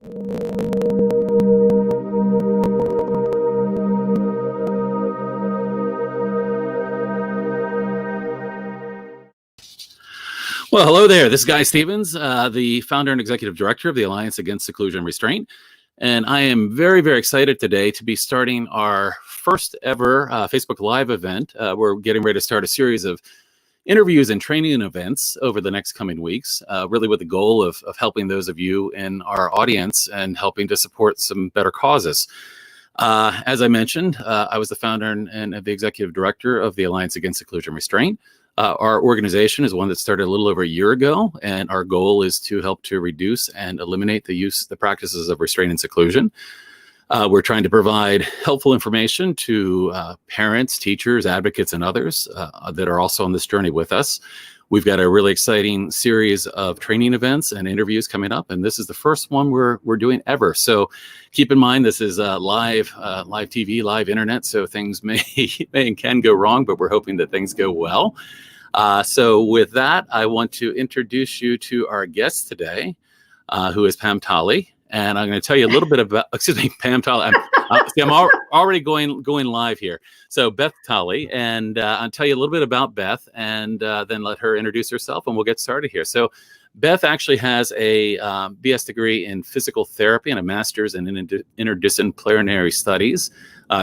Well, hello there. This is Guy Stevens, the founder and executive director of the Alliance Against Seclusion and Restraint. And I am very, very excited today to be starting our first ever Facebook Live event. We're getting ready to start a series of interviews and training events over the next coming weeks, really with the goal of helping those of you in our audience and helping to support some better causes. As I mentioned, I was the founder and the executive director of the Alliance Against Seclusion and Restraint. Our organization is one that started a little over a year ago, and our goal is to help to reduce and eliminate the practices of restraint and seclusion. We're trying to provide helpful information to parents, teachers, advocates, and others that are also on this journey with us. We've got a really exciting series of training events and interviews coming up, and this is the first one we're doing ever. So keep in mind, this is live TV, live internet, so things may and can go wrong, but we're hoping that things go well. So with that, I want to introduce you to our guest today, who is Beth Tolley. And I'm going to tell you a little bit about, Beth Tolley. I'm already going live here. So Beth Tolley, and I'll tell you a little bit about Beth, and then let her introduce herself, and we'll get started here. So Beth actually has a BS degree in physical therapy and a master's in interdisciplinary studies.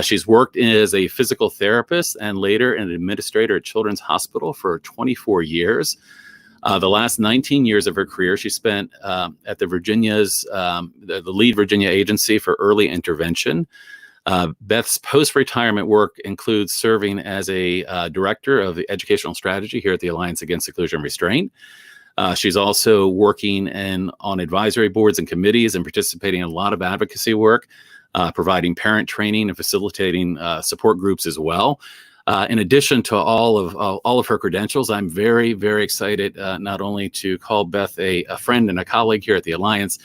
She's worked as a physical therapist and later an administrator at Children's Hospital for 24 years. The last 19 years of her career, she spent at the lead Virginia agency for early intervention. Beth's post-retirement work includes serving as a director of the educational strategy here at the Alliance Against Seclusion and Restraint. She's also working on advisory boards and committees and participating in a lot of advocacy work, providing parent training and facilitating support groups as well. In addition to all of her credentials, I'm very, very excited not only to call Beth a friend and a colleague here at the Alliance.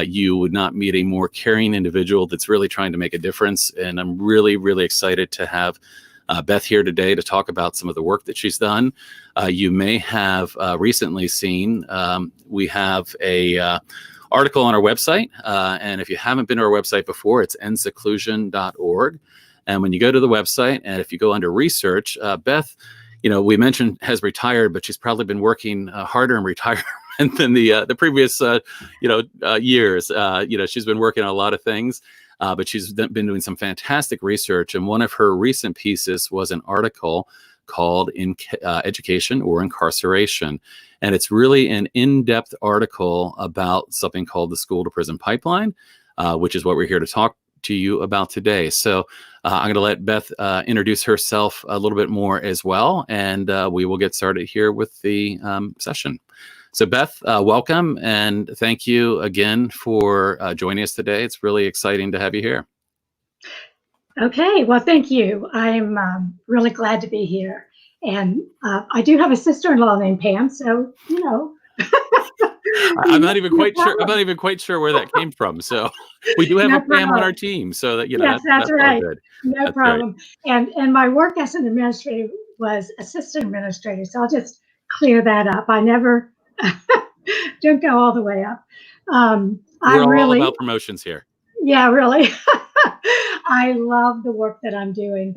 You would not meet a more caring individual that's really trying to make a difference. And I'm really, really excited to have Beth here today to talk about some of the work that she's done. You may have recently seen we have a article on our website. And if you haven't been to our website before, it's endseclusion.org. And when you go to the website, and if you go under research, Beth, we mentioned has retired, but she's probably been working harder in retirement than the previous, years. She's been working on a lot of things, but she's been doing some fantastic research. And one of her recent pieces was an article called Education or Incarceration. And it's really an in-depth article about something called the school-to-prison pipeline, which is what we're here to talk to you about today. So I'm going to let Beth introduce herself a little bit more as well, and we will get started here with the session. So Beth, welcome, and thank you again for joining us today. It's really exciting to have you here. Okay, well, thank you. I'm really glad to be here. And I do have a sister-in-law named Pam, so, I'm not even quite sure. I'm not even quite sure where that came from. So we do have a Pam on our team. So that yes, that's right. Good. No that's problem. Right. And my work as an administrator was assistant administrator. So I'll just clear that up. I never don't go all the way up. We're all about promotions here. Yeah, really. I love the work that I'm doing.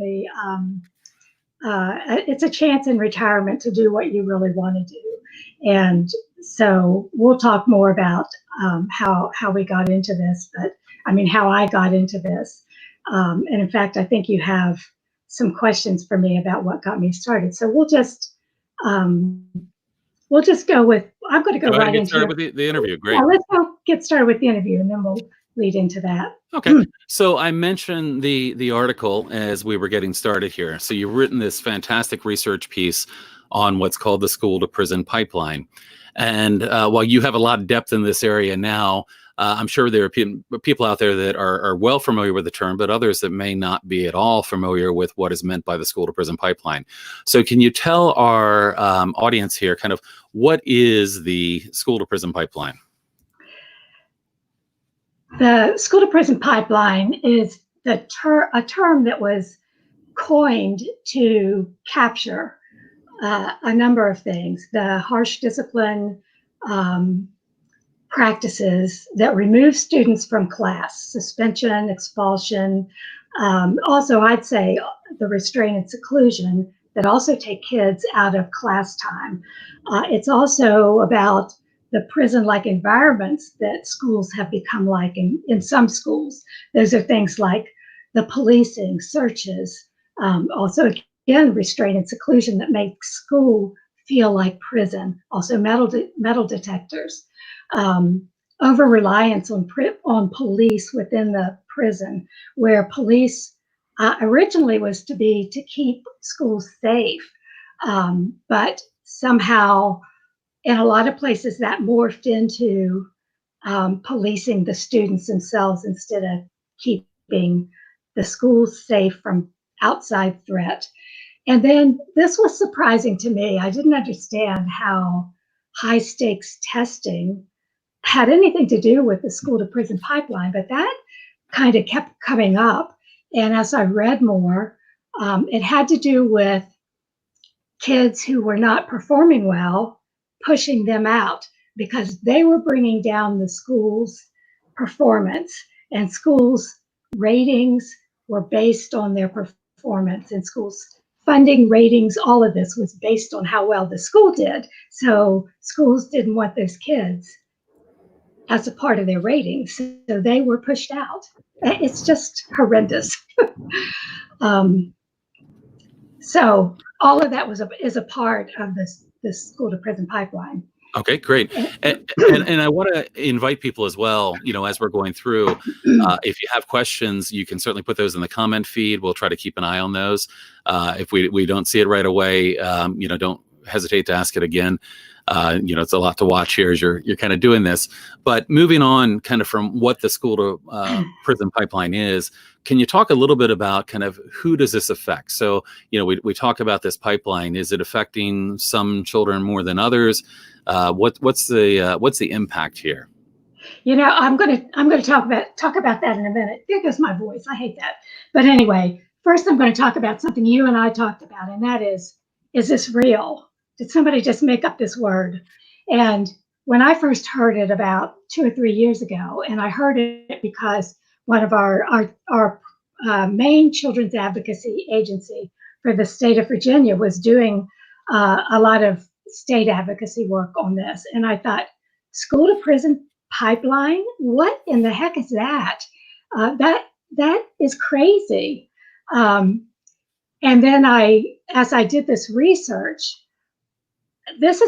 It's a chance in retirement to do what you really want to do. And so we'll talk more about how we got into this, how I got into this. And in fact, I think you have some questions for me about what got me started. So we'll just go with, I'm going to go right into with the interview. Great. Yeah, let's get started with the interview, and then we'll lead into that. Okay. So I mentioned the article as we were getting started here. So you've written this fantastic research piece on what's called the school-to-prison pipeline. And while you have a lot of depth in this area now, I'm sure there are people out there that are well familiar with the term, but others that may not be at all familiar with what is meant by the school-to-prison pipeline. So can you tell our audience here kind of what is the school-to-prison pipeline? The school-to-prison pipeline is a term that was coined to capture a number of things: the harsh discipline, practices that remove students from class, suspension, expulsion. Also, I'd say the restraint and seclusion that also take kids out of class time. It's also about the prison-like environments that schools have become like in some schools. Those are things like the policing, searches, also again, restraint and seclusion that make school feel like prison. Also metal detectors, over reliance on police within the prison, where police originally was to keep schools safe, but somehow in a lot of places that morphed into policing the students themselves instead of keeping the schools safe from outside threat. And then this was surprising to me. I didn't understand how high stakes testing had anything to do with the school to prison pipeline, but that kind of kept coming up. And as I read more, it had to do with kids who were not performing well, pushing them out because they were bringing down the school's performance, and schools' ratings were based on their performance, and schools' funding, ratings, all of this was based on how well the school did. So schools didn't want those kids as a part of their ratings, so they were pushed out. It's just horrendous. So all of that is a part of this school to prison pipeline. Okay, great. And I want to invite people as well, as we're going through, if you have questions, you can certainly put those in the comment feed. We'll try to keep an eye on those. If we don't see it right away, don't hesitate to ask it again. It's a lot to watch here as you're kind of doing this. But moving on kind of from what the school to prison pipeline is, can you talk a little bit about kind of who does this affect? So, we talk about this pipeline. Is it affecting some children more than others? What's the impact here? I'm going to talk about that in a minute. There goes my voice. I hate that. But anyway, first I'm going to talk about something you and I talked about, and that is this real? Did somebody just make up this word? And when I first heard it about 2 or 3 years ago, and I heard it because one of our main children's advocacy agency for the state of Virginia was doing a lot of state advocacy work on this. And I thought, school to prison pipeline? What in the heck is that? That is crazy. And then as I did this research, this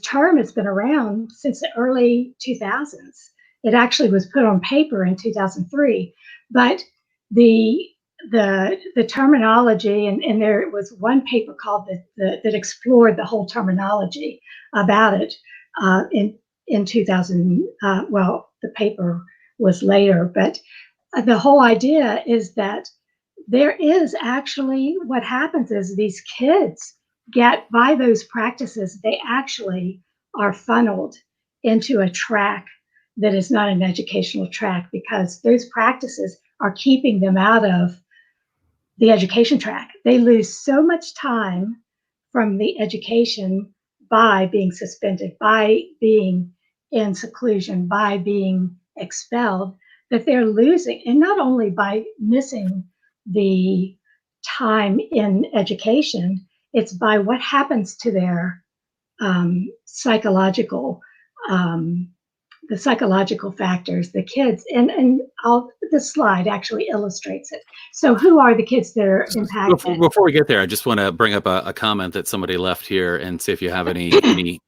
term has been around since the early 2000s. It actually was put on paper in 2003, but the terminology, and there was one paper called that explored the whole terminology about it in 2000. Well, the paper was later, but the whole idea is that there is actually, what happens is these kids get, by those practices, they actually are funneled into a track that is not an educational track, because those practices are keeping them out of the education track. They lose so much time from the education by being suspended, by being in seclusion, by being expelled, that they're losing, and not only by missing the time in education, it's by what happens to their psychological factors, the kids, and this slide actually illustrates it. So who are the kids that are impacted? Before we get there, I just want to bring up a comment that somebody left here and see if you have any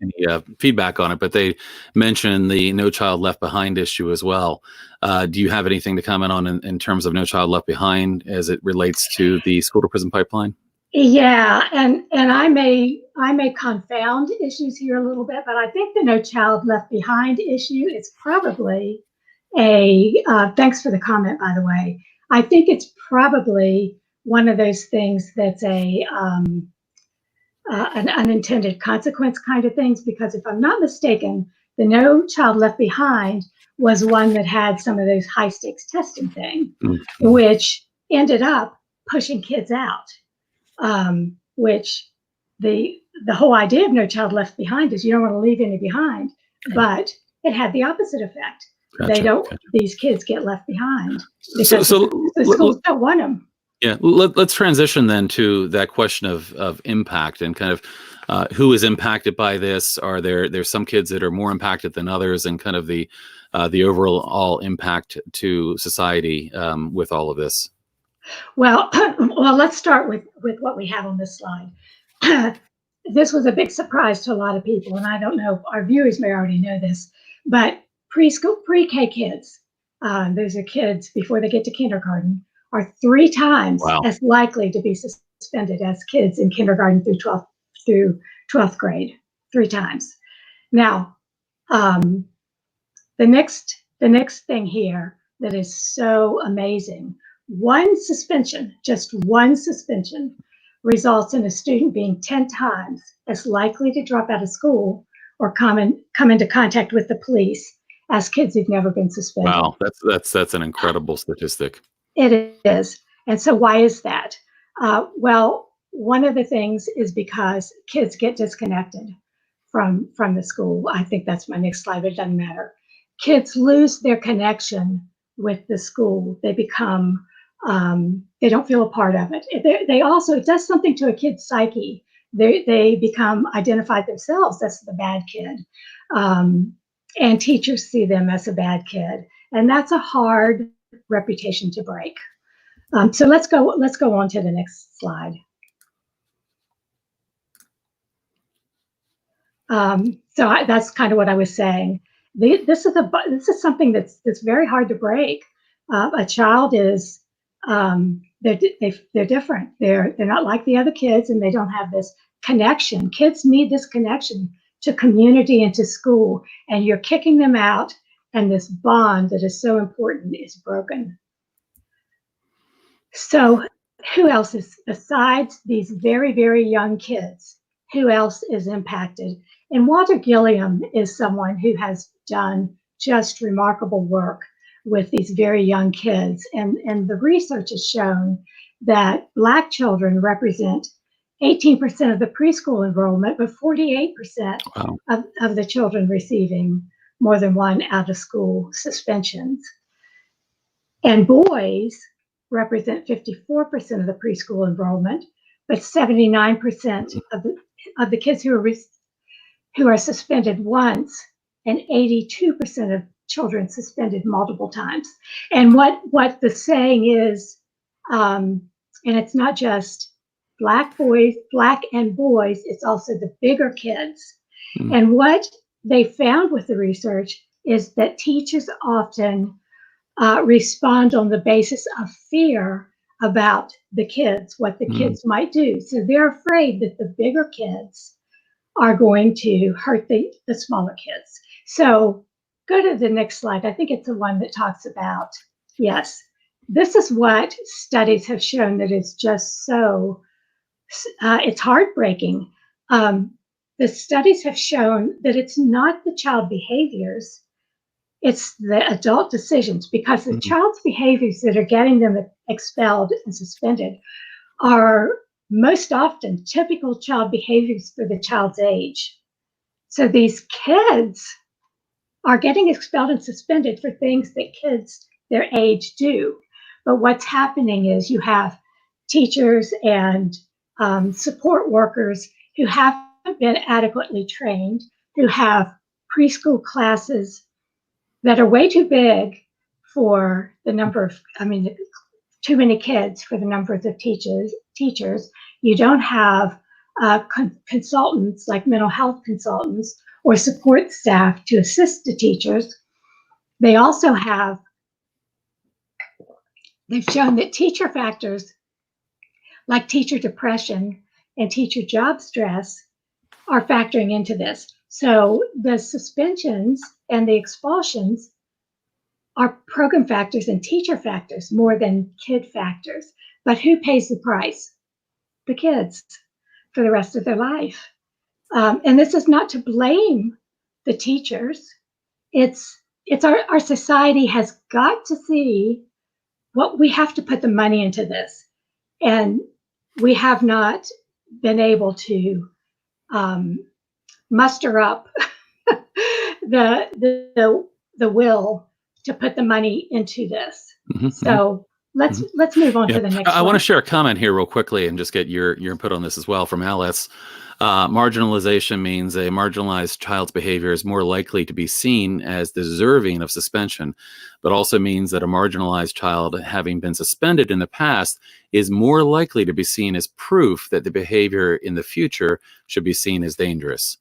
feedback on it. But they mentioned the No Child Left Behind issue as well. Do you have anything to comment on in terms of No Child Left Behind as it relates to the school to prison pipeline? Yeah, and I may confound issues here a little bit, but I think the No Child Left Behind issue is probably thanks for the comment, by the way. I think it's probably one of those things that's an unintended consequence kind of things, because if I'm not mistaken, the No Child Left Behind was one that had some of those high stakes testing thing, which ended up pushing kids out. Which the whole idea of No Child Left Behind is you don't want to leave any behind, but it had the opposite effect. Gotcha. These kids get left behind because So the schools don't want them. Yeah, let's transition then to that question of impact and kind of who is impacted by this. Are there's some kids that are more impacted than others, and kind of the overall impact to society with all of this? Well, let's start with what we have on this slide. This was a big surprise to a lot of people, and I don't know, our viewers may already know this, but preschool, pre-K kids, those are kids before they get to kindergarten, are 3 times Wow. as likely to be suspended as kids in kindergarten through 12th grade, 3 times. Now, the next thing here that is so amazing, just one suspension results in a student being 10 times as likely to drop out of school or come into contact with the police as kids who've never been suspended. Wow, that's an incredible statistic. It is. And so why is that? Well, one of the things is because kids get disconnected from the school. I think that's my next slide, but it doesn't matter. Kids lose their connection with the school. They become, they don't feel a part of it. They also, it does something to a kid's psyche. They become identified themselves as the bad kid. And teachers see them as a bad kid. And that's a hard reputation to break. So let's go on to the next slide. That's kind of what I was saying. This is something that's very hard to break. A child is they're different. They're not like the other kids, and they don't have this connection. Kids need this connection to community and to school, and you're kicking them out, and this bond that is so important is broken. So who else is, besides these very, very young kids, who else is impacted? And Walter Gilliam is someone who has done just remarkable work with these very young kids. And the research has shown that Black children represent 18% of the preschool enrollment, but 48% Wow. of the children receiving more than one out of school suspensions. And boys represent 54% of the preschool enrollment, but 79% of the kids who are suspended once, and 82% of children suspended multiple times. And what the saying is, and it's not just Black and boys, it's also the bigger kids. And what they found with the research is that teachers often respond on the basis of fear about the kids, what the kids might do. So they're afraid that the bigger kids are going to hurt the smaller kids. So go to the next slide. I think it's the one that talks about, yes, this is what studies have shown that is just so, it's heartbreaking. The studies have shown that it's not the child behaviors, it's the adult decisions, because the child's behaviors that are getting them expelled and suspended are most often typical child behaviors for the child's age. So these kids are getting expelled and suspended for things that kids their age do. But what's happening is you have teachers and support workers who haven't been adequately trained, who have preschool classes that are way too big for the number of, too many kids for the number of teachers. You don't have consultants like mental health consultants or support staff to assist the teachers. They also have, they've shown that teacher factors like teacher depression and teacher job stress are factoring into this. So the suspensions and the expulsions are program factors and teacher factors more than kid factors. But who pays the price? The kids for the rest of their life. And this is not to blame the teachers. It's our society has got to see what we have to put the money into this. And we have not been able to muster up the will to put the money into this. Mhm, So let's move on to the next I one. want to share a comment here real quickly and just get your input on this as well from Alice. Marginalization means a marginalized child's behavior is more likely to be seen as deserving of suspension, but also means that a marginalized child, having been suspended in the past, is more likely to be seen as proof that the behavior in the future should be seen as dangerous.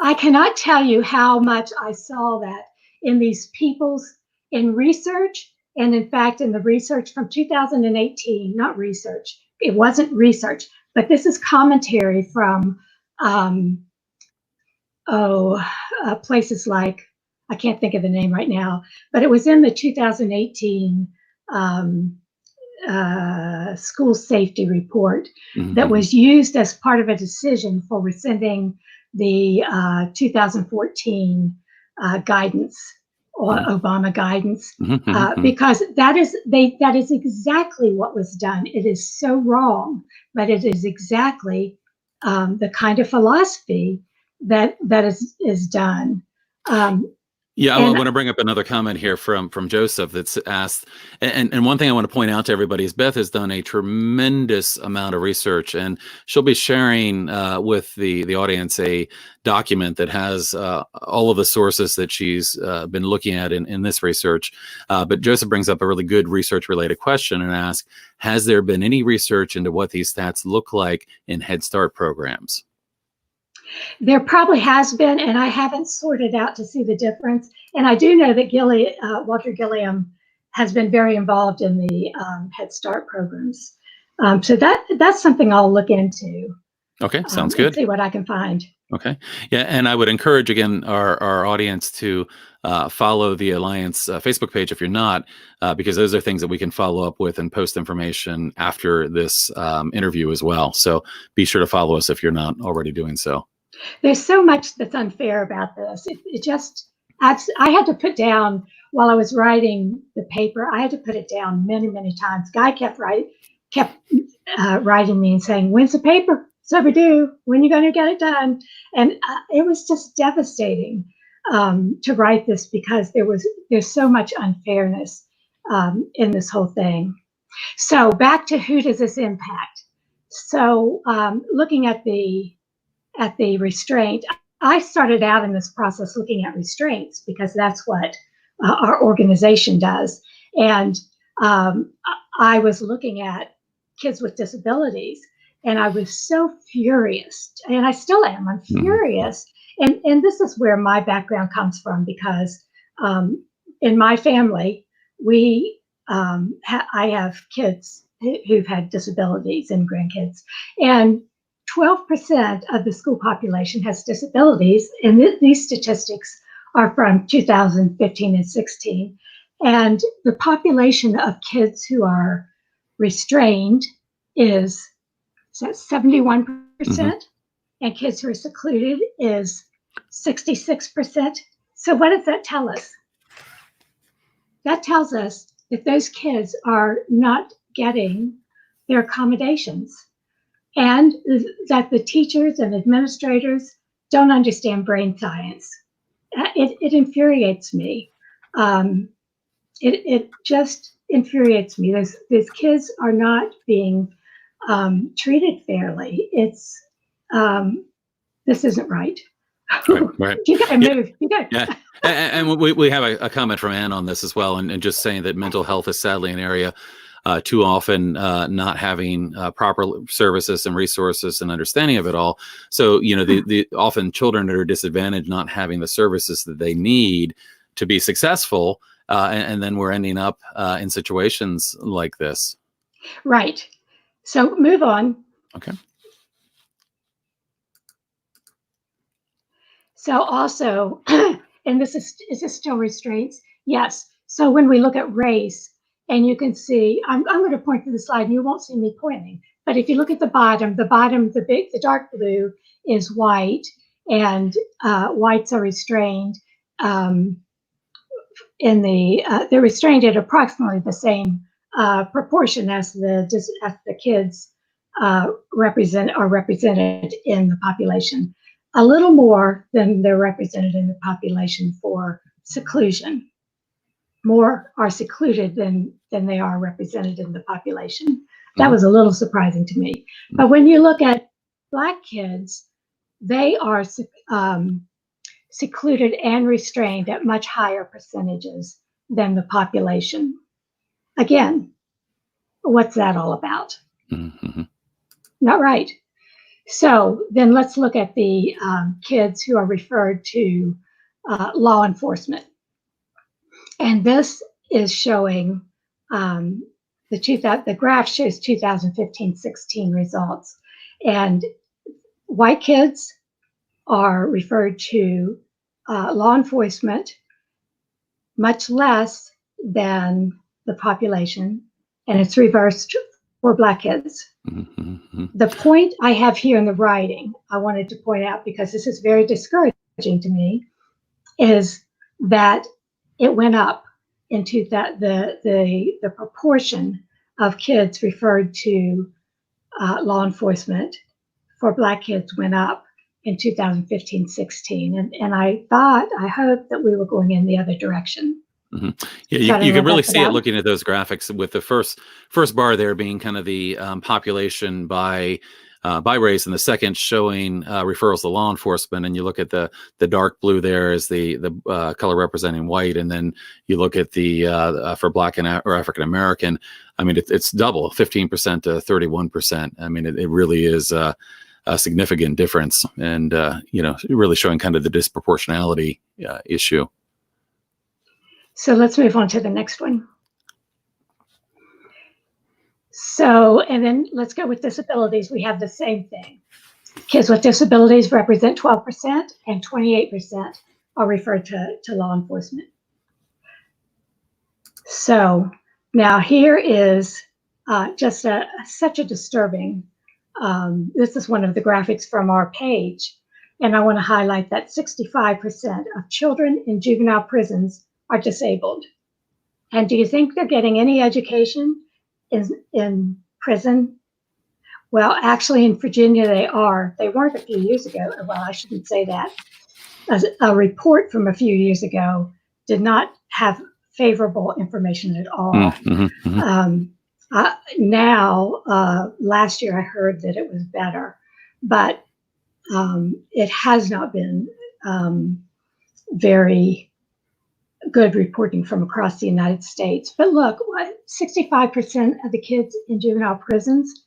I cannot tell you how much I saw that in these people's in research, and in fact, in the research from 2018, not research, it wasn't research, but this is commentary from places like, I can't think of the name right now, but it was in the 2018 school safety report that was used as part of a decision for rescinding the 2014 guidance or Obama guidance, because that is exactly what was done. It is so wrong, but it is exactly the kind of philosophy that is done. Yeah, I want to bring up another comment here from Joseph that's asked, and one thing I want to point out to everybody is Beth has done a tremendous amount of research, and she'll be sharing with the audience a document that has all of the sources that she's been looking at in this research. But Joseph brings up a really good research-related question and asks, has there been any research into what these stats look like in Head Start programs? There probably has been, and I haven't sorted out to see the difference. And I do know that Walter Gilliam has been very involved in the Head Start programs. So that's something I'll look into. Okay, sounds good. See what I can find. Okay, yeah, and I would encourage again our audience to follow the Alliance Facebook page if you're not, because those are things that we can follow up with and post information after this interview as well. So be sure to follow us if you're not already doing so. There's so much that's unfair about this. I had to put down, while I was writing the paper, I had to put it down many, many times. Guy kept writing me and saying, "When's the paper? It's overdue. When are you going to get it done?" And it was just devastating to write this, because there's so much unfairness in this whole thing. So back to, who does this impact? So looking at the restraint, I started out in this process looking at restraints because that's what our organization does. And I was looking at kids with disabilities, and I was so furious, and I still am. I'm furious. And this is where my background comes from, because in my family, I have kids who've had disabilities and grandkids, and 12% of the school population has disabilities, and these statistics are from 2015 and 16. And the population of kids who are restrained is 71%, and kids who are secluded is 66%. So what does that tell us? That tells us that those kids are not getting their accommodations, and that the teachers and administrators don't understand brain science. It infuriates me. It just infuriates me. These kids are not being treated fairly. This isn't right. Right. You gotta move. You gotta. Yeah. And we have a comment from Ann on this as well, and just saying that mental health is sadly an area too often not having proper services and resources and understanding of it all. So, the often children that are disadvantaged, not having the services that they need to be successful, and then we're ending up in situations like this. Right. So move on. Okay. So also, and is this still restraints? Yes. So when we look at race, and you can see, I'm going to point to the slide, and you won't see me pointing, but if you look at the bottom, the dark blue is white, and whites are restrained. They're restrained at approximately the same proportion as the kids are represented in the population. a little more than they're represented in the population for seclusion. More are secluded than they are represented in the population. That was a little surprising to me. But when you look at Black kids, they are secluded and restrained at much higher percentages than the population. Again, what's that all about? Mm-hmm. Not right. So then let's look at the kids who are referred to law enforcement. And this is showing, the graph shows 2015-16 results. And white kids are referred to law enforcement much less than the population, and it's reversed for Black kids. Mm-hmm. The point I have here in the writing, I wanted to point out because this is very discouraging to me, is that it went up into that the proportion of kids referred to law enforcement for Black kids went up in 2015-16. And I hoped that we were going in the other direction. Mm-hmm. Yeah, you can really see it looking at those graphics, with the first bar there being kind of the population by race, and the second showing referrals to law enforcement. And you look at the dark blue there is the color representing white, and then you look at the for Black or African American. I mean, it's double, 15% to 31%. I mean, it really is a significant difference, and really showing kind of the disproportionality issue. So let's move on to the next one. So, and then let's go with disabilities. We have the same thing. Kids with disabilities represent 12%, and 28% are referred to law enforcement. So now here is just such a disturbing, this is one of the graphics from our page, and I want to highlight that 65% of children in juvenile prisons are disabled. And do you think they're getting any education in prison? Well, actually in Virginia they are. They weren't a few years ago. Well, I shouldn't say that. A report from a few years ago did not have favorable information at all. Mm-hmm. Now, last year I heard that it was better, but it has not been very good reporting from across the United States. But look, 65% of the kids in juvenile prisons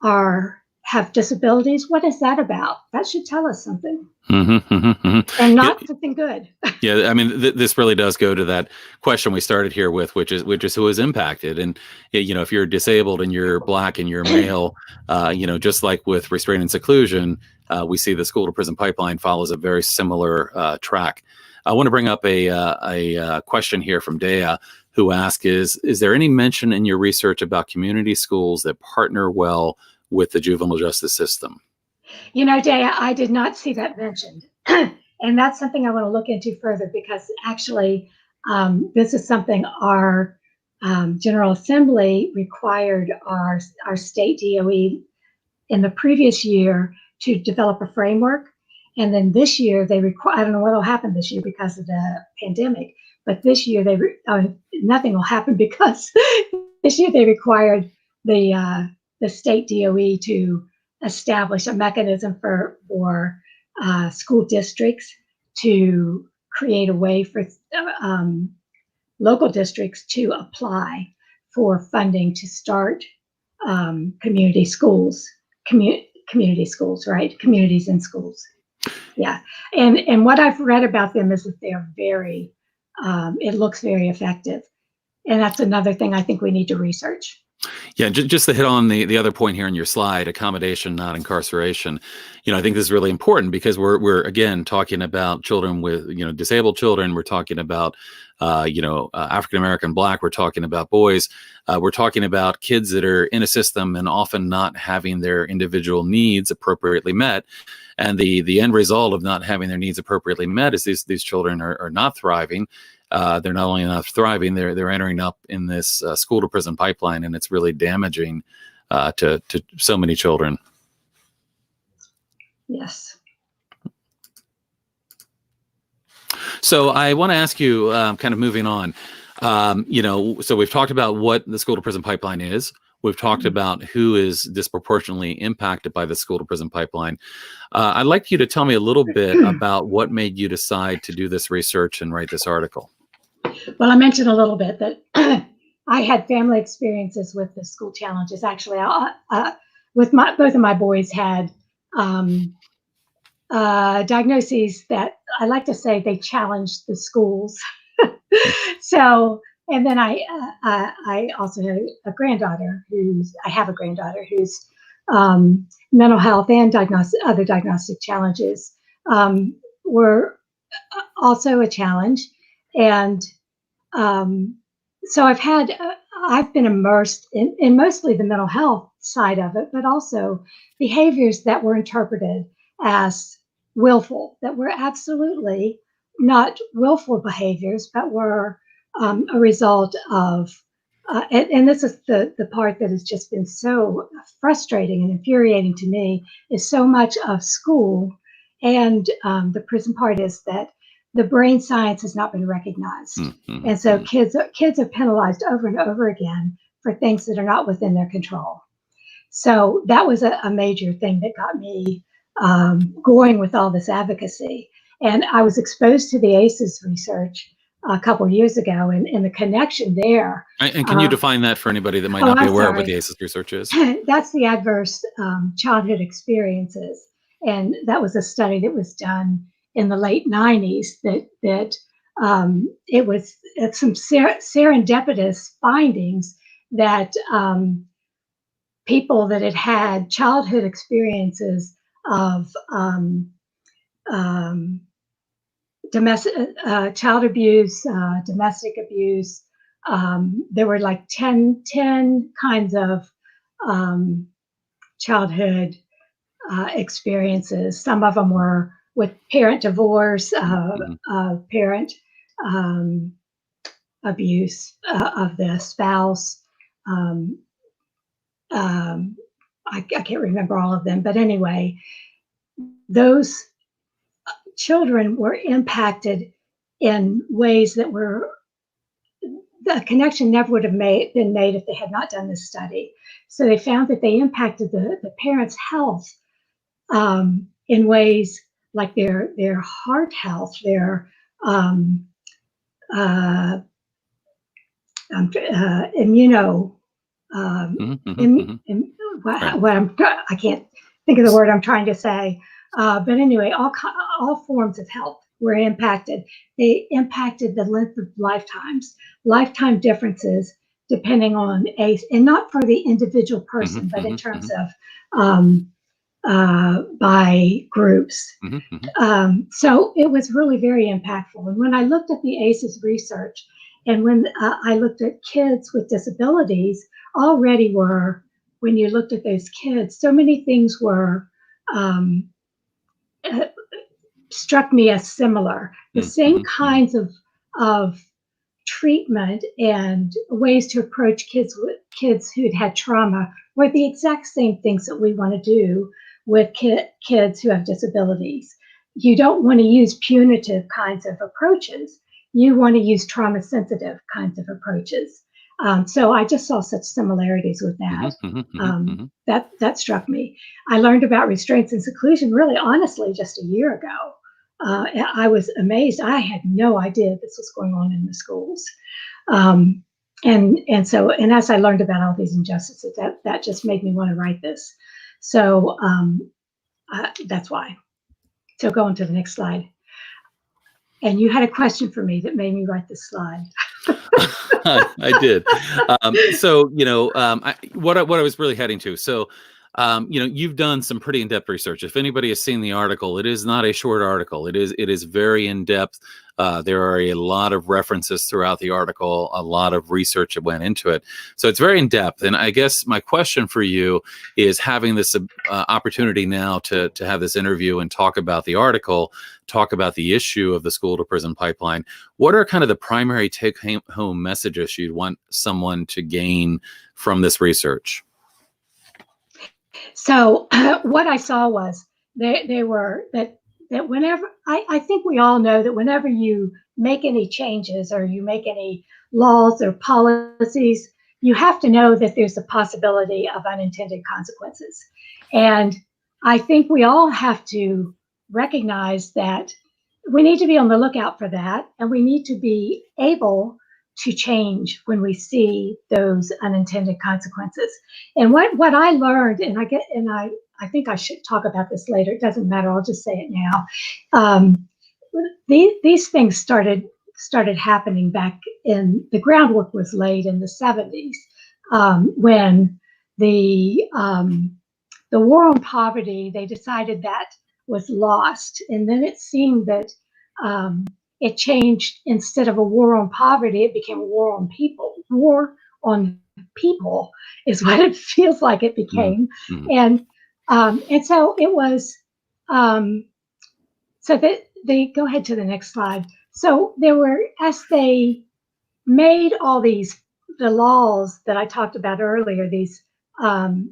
have disabilities. What is that about? That should tell us something. And not something good. Yeah, I mean, this really does go to that question we started here with, which is who is impacted. And if you're disabled and you're Black and you're male, just like with restraint and seclusion, we see the school to prison pipeline follows a very similar track. I want to bring up a question here from Dea, who asks, is there any mention in your research about community schools that partner well with the juvenile justice system? Dea, I did not see that mentioned. And that's something I want to look into further, because actually this is something our General Assembly required our state DOE in the previous year to develop a framework. And then this year I don't know what will happen this year because of the pandemic, but this year nothing will happen because this year they required the state DOE to establish a mechanism for school districts to create a way for local districts to apply for funding to start community schools, right? Communities in schools. Yeah. And what I've read about them is that they are very, it looks very effective. And that's another thing I think we need to research. Yeah, just to hit on the other point here in your slide, accommodation, not incarceration. I think this is really important because we're again talking about children with disabled children. We're talking about African American, Black. We're talking about boys. We're talking about kids that are in a system and often not having their individual needs appropriately met. And the end result of not having their needs appropriately met is these children are not thriving. They're not only not thriving, they're entering up in this school to prison pipeline, and it's really damaging to so many children. Yes. So I want to ask you, kind of moving on, so we've talked about what the school to prison pipeline is. We've talked about who is disproportionately impacted by the school to prison pipeline. I'd like you to tell me a little bit about what made you decide to do this research and write this article. Well, I mentioned a little bit that I had family experiences with the school challenges. Actually, both of my boys had diagnoses that I like to say they challenged the schools. So, and then I also had a granddaughter I have a granddaughter whose mental health and other diagnostic challenges were also a challenge. And so I've been immersed in mostly the mental health side of it, but also behaviors that were interpreted as willful, that were absolutely not willful behaviors, but were a result of, and this is the part that has just been so frustrating and infuriating to me, is so much of school and the prison part is that the brain science has not been recognized. Mm-hmm. And so kids are penalized over and over again for things that are not within their control. So that was a major thing that got me going with all this advocacy. And I was exposed to the ACEs research a couple of years ago, and the connection there. And can you define that for anybody that might not be aware of what the ACEs research is? That's the adverse childhood experiences. And that was a study that was done in the late 90s that it was some serendipitous findings that people that had childhood experiences of domestic child abuse, domestic abuse. There were like 10 kinds of childhood experiences. Some of them were with parent divorce, parent abuse of the spouse. I can't remember all of them, but anyway, those children were impacted in ways that the connection never would have been made if they had not done this study. So they found that they impacted the parents' health in ways like their heart health, their immuno. I can't think of the word I'm trying to say, but anyway, all forms of health were impacted. They impacted the length of lifetime differences depending on ACE, and not for the individual person, but in terms of by groups. So it was really very impactful. And when I looked at the ACEs research, and when I looked at kids with disabilities, already when you looked at those kids, so many things were struck me as similar. The same kinds of treatment and ways to approach kids who'd had trauma were the exact same things that we want to do with kids who have disabilities. You don't want to use punitive kinds of approaches. You want to use trauma-sensitive kinds of approaches. So I just saw such similarities with that. That struck me. I learned about restraints and seclusion really honestly just a year ago. I was amazed. I had no idea this was going on in the schools. And as I learned about all these injustices, that just made me want to write this. So that's why. So go on to the next slide. And you had a question for me that made me write this slide. I did. What I was really heading to. So, you've done some pretty in-depth research. If anybody has seen the article, it is not a short article. It is very in-depth. There are a lot of references throughout the article, a lot of research that went into it. So it's very in-depth. And I guess my question for you is, having this opportunity now to have this interview and talk about the article, talk about the issue of the school to prison pipeline, what are kind of the primary take-home messages you'd want someone to gain from this research? So what I saw was that that whenever, I think we all know that whenever you make any changes or you make any laws or policies, you have to know that there's a possibility of unintended consequences. And I think we all have to recognize that we need to be on the lookout for that, and we need to be able to change when we see those unintended consequences. And what I learned, and I think I should talk about this later. It doesn't matter. I'll just say it now. These things started happening back in, the groundwork was laid in the 70s, when the war on poverty, they decided that was lost. And then it seemed that it changed. Instead of a war on poverty, it became a war on people. War on people is what it feels like it became. Mm-hmm. And so it was, so that they, go ahead to the next slide. So there were, as they made all these, the laws that I talked about earlier, these,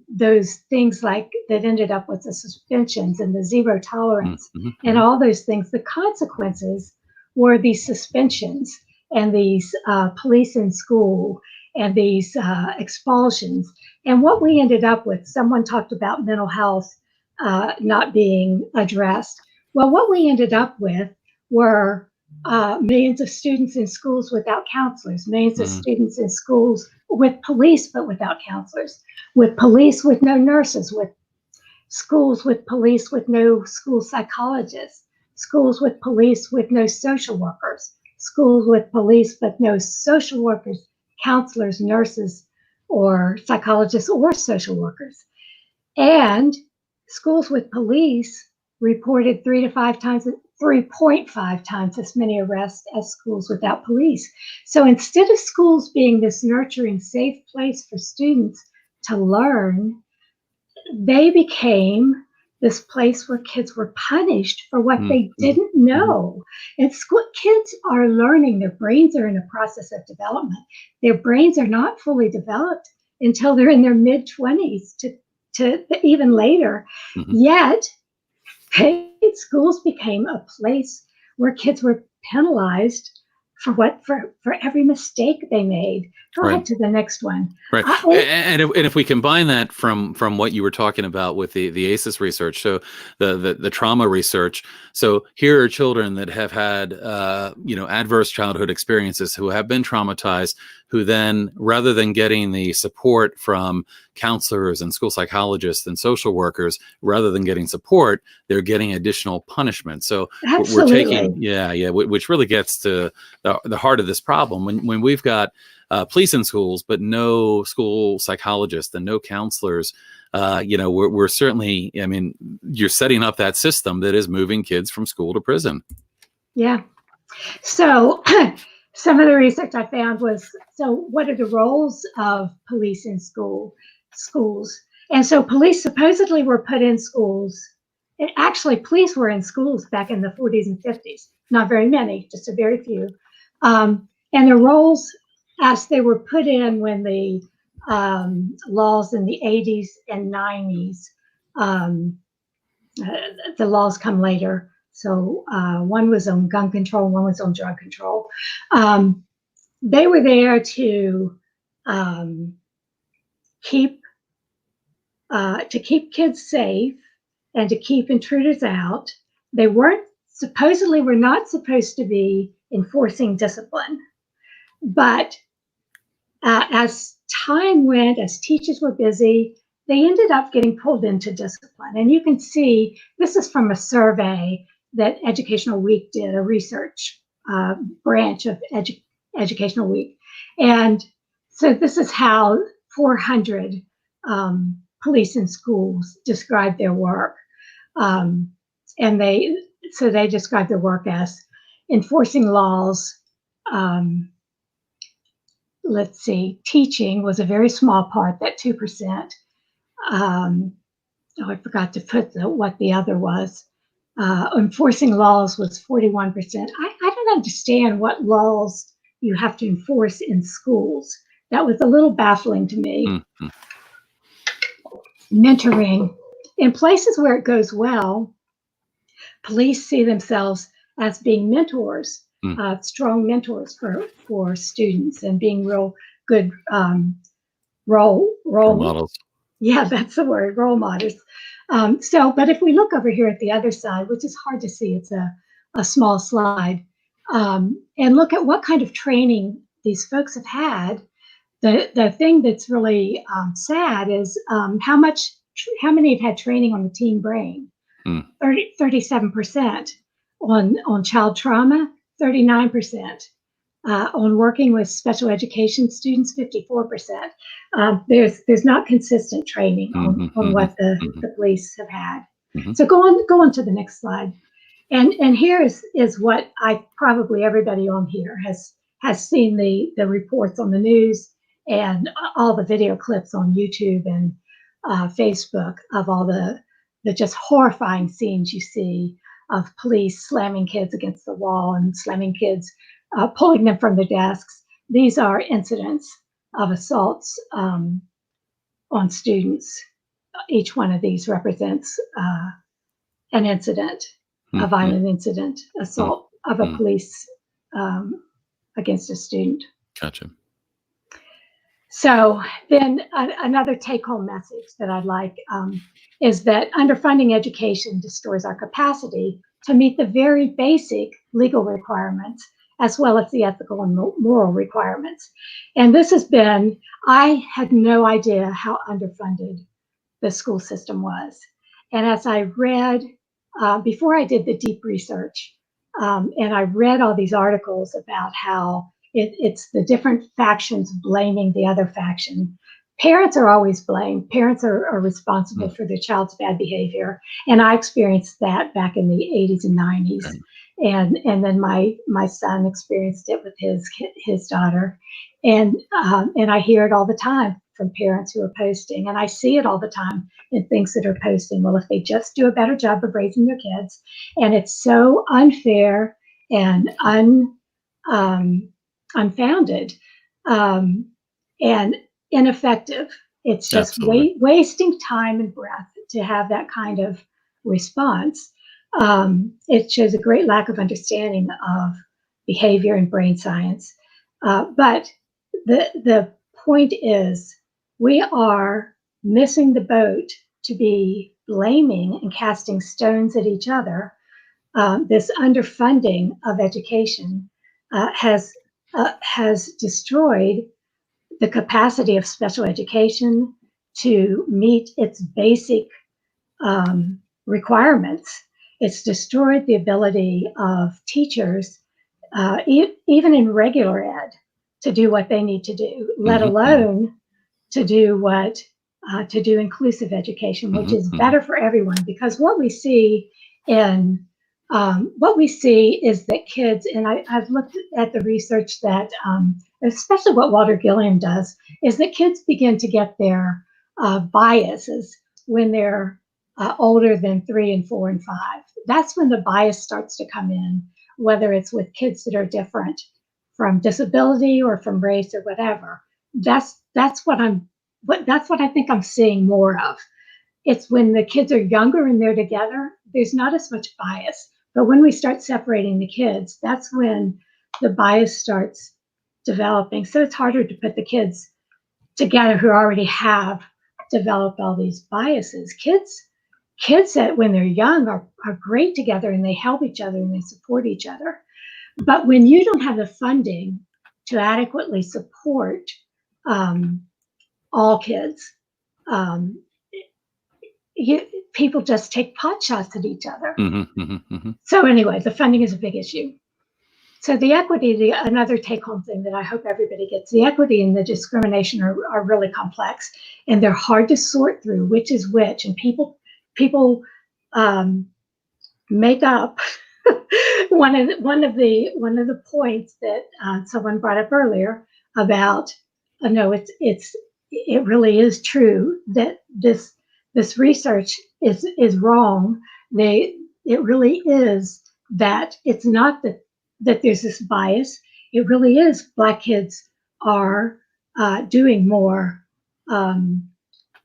those things like that ended up with the suspensions and the zero tolerance and all those things, the consequences were these suspensions and these police in school and these expulsions. And what we ended up with, someone talked about mental health not being addressed. Well, what we ended up with were millions of students in schools without counselors, millions of students in schools with police but without counselors, with police with no nurses, with schools with police with no school psychologists, schools with police with no social workers, schools with police but no social workers, counselors, nurses, or psychologists or social workers. And schools with police reported 3.5 times as many arrests as schools without police. So instead of schools being this nurturing, safe place for students to learn, they became this place where kids were punished for what they didn't know. And school kids are learning, their brains are in a process of development. Their brains are not fully developed until they're in their mid-20s to even later. Yet schools became a place where kids were penalized for every mistake they made. Go ahead to the next one. Right. And if we combine that from what you were talking about with the ACEs research, so the trauma research, so here are children that have had adverse childhood experiences, who have been traumatized, who then, rather than getting the support from counselors and school psychologists and social workers, rather than getting support, they're getting additional punishment. So we're taking, which really gets to the heart of this problem. When we've got police in schools, but no school psychologists and no counselors, we're certainly, I mean, you're setting up that system that is moving kids from school to prison. Yeah. So some of the research I found was, so what are the roles of police in schools? And so police supposedly were put in schools. And actually, police were in schools back in the 40s and 50s. Not very many, just a very few. And the roles, as they were put in when the laws in the 80s and 90s, the laws come later. So one was on gun control, one was on drug control. They were there to keep kids safe and to keep intruders out. They supposedly were not supposed to be enforcing discipline. But as time went, as teachers were busy, they ended up getting pulled into discipline. And you can see, this is from a survey that Educational Week did, a research branch of Educational Week. And so this is how 400 police in schools described their work. And they described their work as enforcing laws. Let's see, teaching was a very small part, that 2%. I forgot to put what the other was. Enforcing laws was 41%. I don't understand what laws you have to enforce in schools. That was a little baffling to me. Mentoring. In places where it goes well, police see themselves as being mentors, Mm. strong mentors for students, and being real good role models. yeah, that's the word, role models. But if we look over here at the other side, which is hard to see, it's a small slide, and look at what kind of training these folks have had. The thing that's really sad is how many have had training on the teen brain. Mm. 37% on child trauma, 39%. On working with special education students, 54%. There's not consistent training Mhm, on mhm, what the mhm, police have had. mhm. So go on to the next slide. And here is what I probably everybody on here has seen the reports on the news and all the video clips on YouTube and Facebook of all the just horrifying scenes you see of police slamming kids against the wall and slamming kids, pulling them from their desks. These are incidents of assaults on students. Each one of these represents an incident, a Mm, mm, violent incident, mm, assault of a mm. police against a student. Gotcha. So then another take-home message that I'd like is that underfunding education destroys our capacity to meet the very basic legal requirements as well as the ethical and moral requirements. And this has been, I had no idea how underfunded the school system was. And as I read, before I did the deep research, and I read all these articles about how it's the different factions blaming the other faction. Parents are always blamed. Parents are responsible Mm, for their child's bad behavior. And I experienced that back in the 80s and 90s. okay. And then my son experienced it with his daughter. And I hear it all the time from parents who are posting, and I see it all the time in things that are posting. Well, if they just do a better job of raising their kids, and it's so unfair and unfounded and ineffective. It's just Absolutely. wasting time and breath to have that kind of response. It shows a great lack of understanding of behavior and brain science. But the point is, we are missing the boat to be blaming and casting stones at each other. This underfunding of education has destroyed the capacity of special education to meet its basic requirements. It's destroyed the ability of teachers, even in regular ed, to do what they need to do, let Mhm, mhm, alone to do inclusive education, which mhm, is mhm. better for everyone. Because in what we see is that kids, and I've looked at the research that, especially what Walter Gilliam does, is that kids begin to get their biases when they're older than 3 and 4 and 5. That's when the bias starts to come in, whether it's with kids that are different from disability or from race or whatever. That's what I think I'm seeing more of. It's when the kids are younger and they're together, there's not as much bias. But when we start separating the kids, that's when the bias starts developing. So it's harder to put the kids together who already have developed all these biases. Kids that when they're young are great together and they help each other and they support each other. But when you don't have the funding to adequately support all kids, um, people just take pot shots at each other. Mhm, mhm, mhm. So anyway, the funding is a big issue. So the equity, another take-home thing that I hope everybody gets, the equity and the discrimination are really complex, and they're hard to sort through which is which, and people make up one of the points that someone brought up earlier about, no, it really is true that this research is wrong. It really is that it's not that there's this bias. It really is Black kids are doing more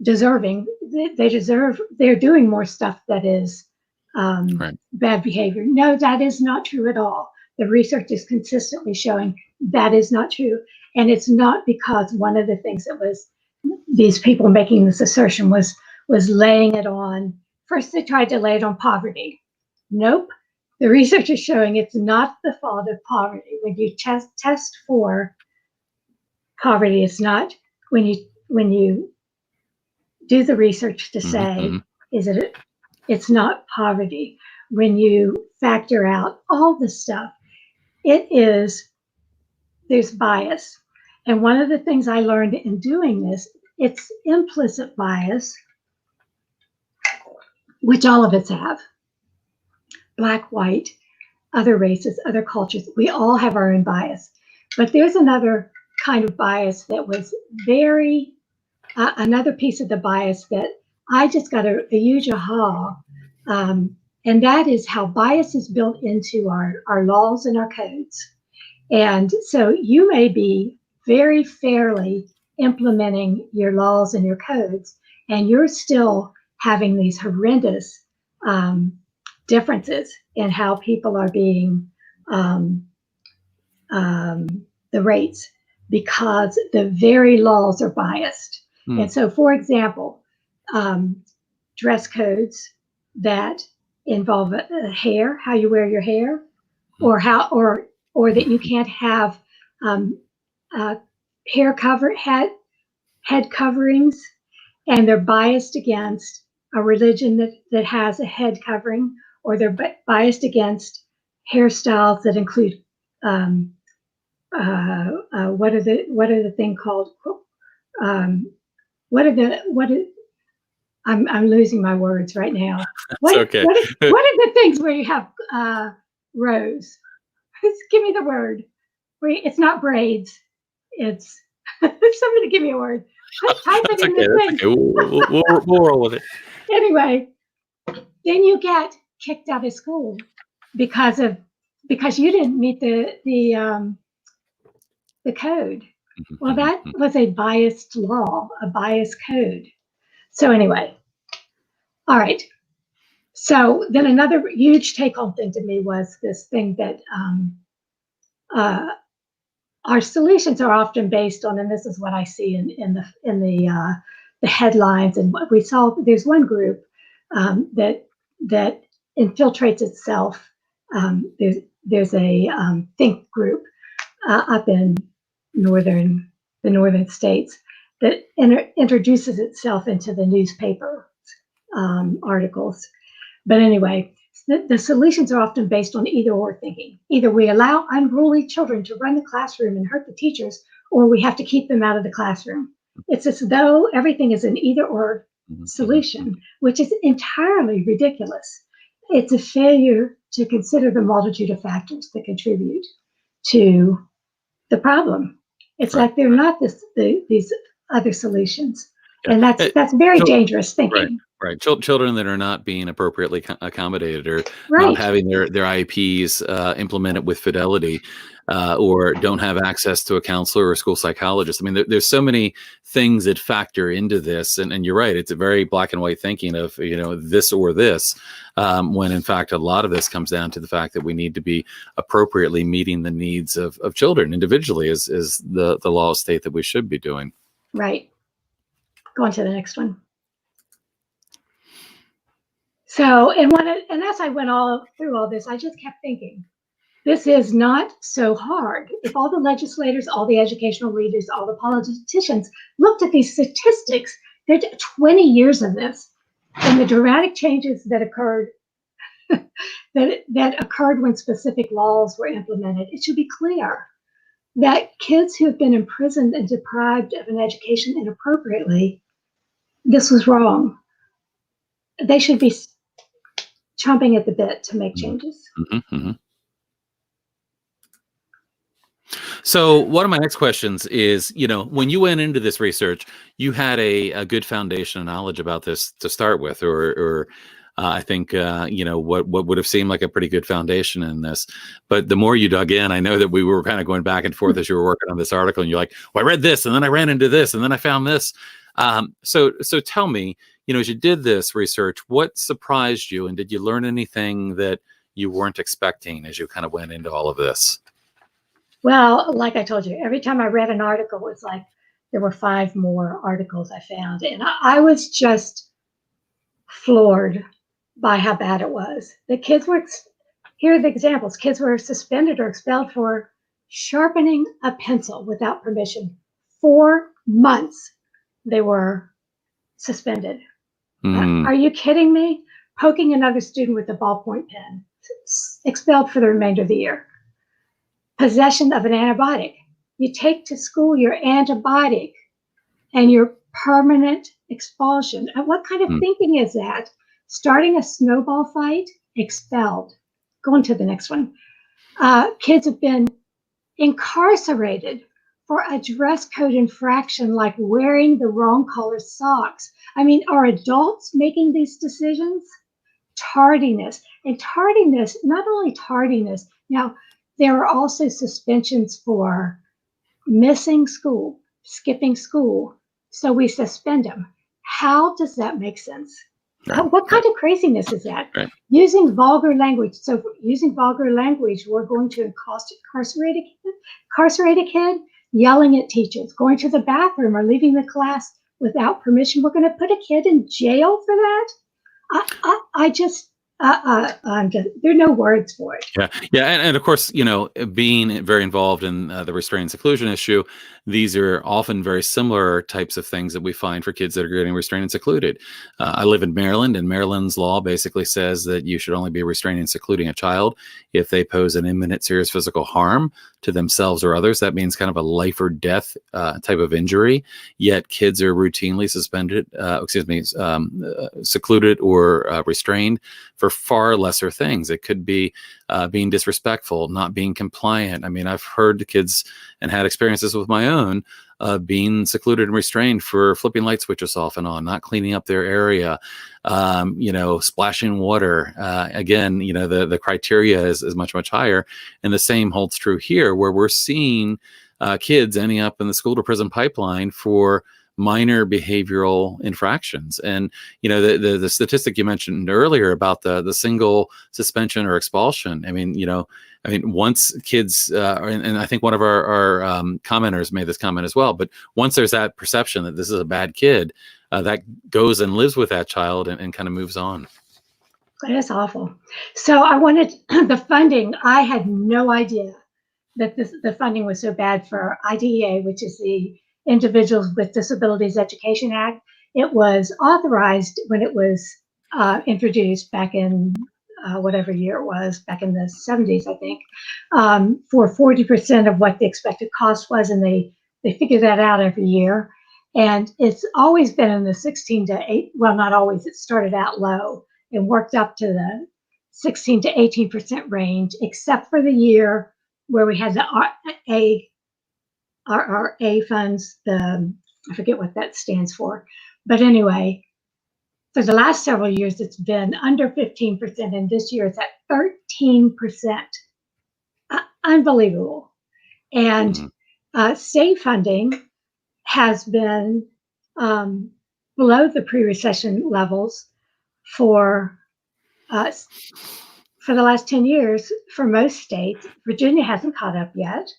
deserving. They're doing more stuff that is Right. bad behavior. No, that is not true at all. The research is consistently showing that is not true. And it's not because one of the things that was these people making this assertion was laying it on. First, they tried to lay it on poverty. Nope. The research is showing it's not the fault of poverty. When you test for poverty, it's not when you do the research to say, it's not poverty. When you factor out all the stuff, there's bias. And one of the things I learned in doing this, it's implicit bias, which all of us have. Black, white, other races, other cultures, we all have our own bias. But there's another kind of bias that was another piece of the bias that I just got a huge aha. And that is how bias is built into our laws and our codes. And so you may be very fairly implementing your laws and your codes, and you're still having these horrendous differences in how people are being the rates, because the very laws are biased. And so, for example, dress codes that involve hair, how you wear your hair, or that you can't have head coverings, and they're biased against a religion that has a head covering, or they're biased against hairstyles that include what are the thing called? I'm losing my words right now. That's okay. What are the things where you have rows? Give me the word. It's not braids. It's somebody give me a word. Type it in the thing. Okay. We'll roll with it. Anyway, then you get kicked out of school because you didn't meet the code. Well, that was a biased law, a biased code. So anyway, all right. So then another huge take-home thing to me was this thing that our solutions are often based on, and this is what I see in the headlines and what we saw. There's one group that infiltrates itself. There's a think group up in the northern states that introduces itself into the newspaper articles. But anyway, the solutions are often based on either or thinking. Either we allow unruly children to run the classroom and hurt the teachers, or we have to keep them out of the classroom. It's as though everything is an either or solution, which is entirely ridiculous. It's a failure to consider the multitude of factors that contribute to the problem. It's like they're not these other solutions. Yeah. And that's very dangerous thinking. Right. Children that are not being appropriately accommodated, or not having their IEPs implemented with fidelity, or don't have access to a counselor or a school psychologist. I mean, there's so many things that factor into this. And you're right. It's a very black and white thinking of, this or this, when in fact, a lot of this comes down to the fact that we need to be appropriately meeting the needs of children individually, is the law state that we should be doing. Right. Go on to the next one. So, and as I went through all this, I just kept thinking, this is not so hard. If all the legislators, all the educational leaders, all the politicians looked at these statistics, there's 20 years of this, and the dramatic changes that occurred that occurred when specific laws were implemented, it should be clear that kids who have been imprisoned and deprived of an education inappropriately, this was wrong. They should be chomping at the bit to make changes. So one of my next questions is, when you went into this research, you had a good foundation of knowledge about this to start with, or I think, what would have seemed like a pretty good foundation in this. But the more you dug in, I know that we were kind of going back and forth as you were working on this article, and you're like, well, I read this, and then I ran into this, and then I found this. So tell me, as you did this research, what surprised you, and did you learn anything that you weren't expecting as you kind of went into all of this? Well, like I told you, every time I read an article, it was like there were 5 more articles I found. And I was just floored by how bad it was. The kids were, here are the examples. Kids were suspended or expelled for sharpening a pencil without permission. 4 months they were suspended. Are you kidding me? Poking another student with a ballpoint pen, expelled for the remainder of the year. Possession of an antibiotic. You take to school your antibiotic and your permanent expulsion. And what kind of thinking is that? Starting a snowball fight, expelled. Going to the next one. Kids have been incarcerated for a dress code infraction like wearing the wrong color socks. I mean, are adults making these decisions? Tardiness. And tardiness, not only tardiness, now there are also suspensions for missing school, skipping school. So we suspend them. How does that make sense? Right. What kind of craziness is that? Right. Using vulgar language. So using vulgar language, we're going to incarcerate a kid, yelling at teachers, going to the bathroom or leaving the class without permission. We're going to put a kid in jail for that? I'm just, there are no words for it. Yeah. And of course, being very involved in the restraint and seclusion issue, these are often very similar types of things that we find for kids that are getting restrained and secluded. I live in Maryland, and Maryland's law basically says that you should only be restraining and secluding a child if they pose an imminent serious physical harm to themselves or others. That means kind of a life or death type of injury. Yet kids are routinely secluded or restrained for far lesser things. It could be being disrespectful, not being compliant. I mean, I've heard the kids and had experiences with my own being secluded and restrained for flipping light switches off and on, not cleaning up their area, splashing water. Again, the criteria is much, much higher. And the same holds true here, where we're seeing kids ending up in the school to prison pipeline for minor behavioral infractions. And the statistic you mentioned earlier about the single suspension or expulsion. I mean, once kids, and I think one of our commenters made this comment as well, but once there's that perception that this is a bad kid, that goes and lives with that child and kind of moves on. That's awful. So I wanted the funding. I had no idea that the funding was so bad for IDEA, which is the Individuals with Disabilities Education Act. It was authorized when it was introduced back in whatever year it was, back in the 70s, I think, for 40% of what the expected cost was, and they figure that out every year. And it's always been in the 16 to 8, well, not always, it started out low and worked up to the 16 to 18% range, except for the year where we had the RRA funds, I forget what that stands for. But anyway, for the last several years, it's been under 15%, and this year it's at 13%. Unbelievable. And state funding has been below the pre-recession levels for the last 10 years for most states. Virginia hasn't caught up yet.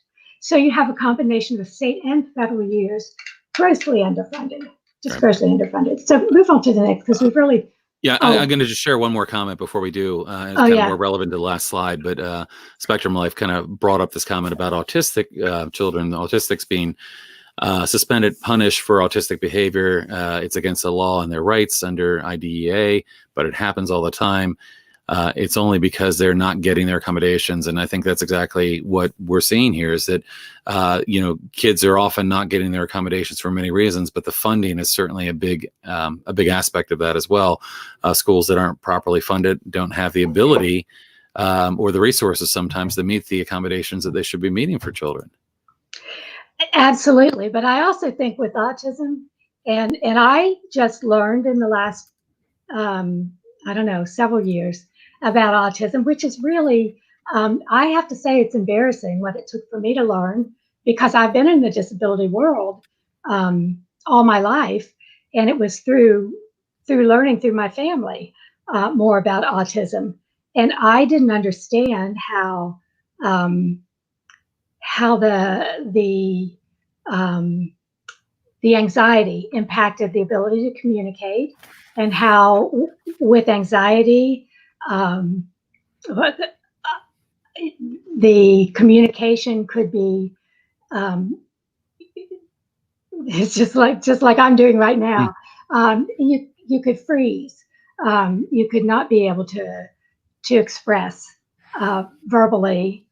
So you have a combination of state and federal years grossly underfunded, just grossly underfunded. So move on to the next, because we've really... I'm going to just share one more comment before we do. It's kind of more relevant to the last slide, but Spectrum Life kind of brought up this comment about autistic children, autistics being suspended, punished for autistic behavior. It's against the law and their rights under IDEA, but it happens all the time. It's only because they're not getting their accommodations. And I think that's exactly what we're seeing here is that, kids are often not getting their accommodations for many reasons, but the funding is certainly a big aspect of that as well. Schools that aren't properly funded don't have the ability or the resources sometimes to meet the accommodations that they should be meeting for children. Absolutely. But I also think with autism, and I just learned in the last, several years about autism, which is really, I have to say it's embarrassing what it took for me to learn, because I've been in the disability world all my life, and it was through through learning through my family more about autism, and I didn't understand how the anxiety impacted the ability to communicate, and how with anxiety, the communication could be, it's just like I'm doing right now. You could freeze. You could not be able to express verbally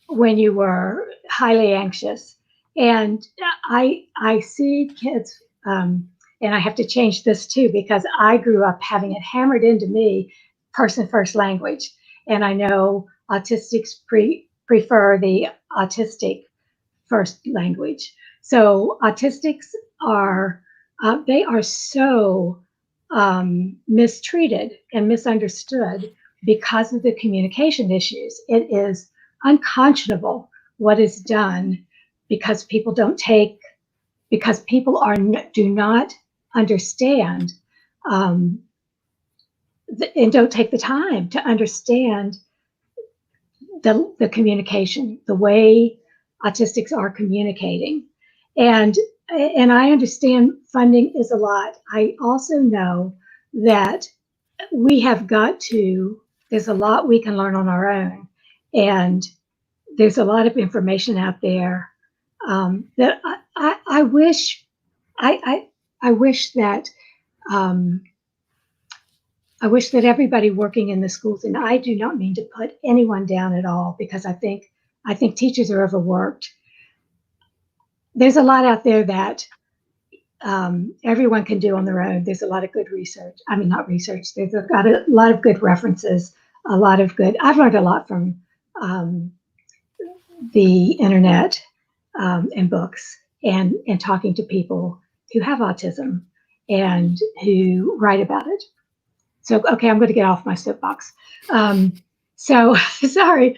when you were highly anxious. And I see kids, and I have to change this too, because I grew up having it hammered into me, person first language. And I know autistics prefer the autistic first language. So autistics are, they are so mistreated and misunderstood because of the communication issues. It is unconscionable what is done because people don't take, because people do not understand and don't take the time to understand the communication, the way autistics are communicating. And I understand funding is a lot. I also know that we have got to, there's a lot we can learn on our own. And there's a lot of information out there that I wish, I wish that, I wish that everybody working in the schools, and I do not mean to put anyone down at all, because I think teachers are overworked. There's a lot out there that everyone can do on their own. There's a lot of good research. I mean, not research. There's got a lot of good references, a lot of good. I've learned a lot from the internet and books, and talking to people who have autism and who write about it. So, okay, I'm going to get off my soapbox. So, sorry,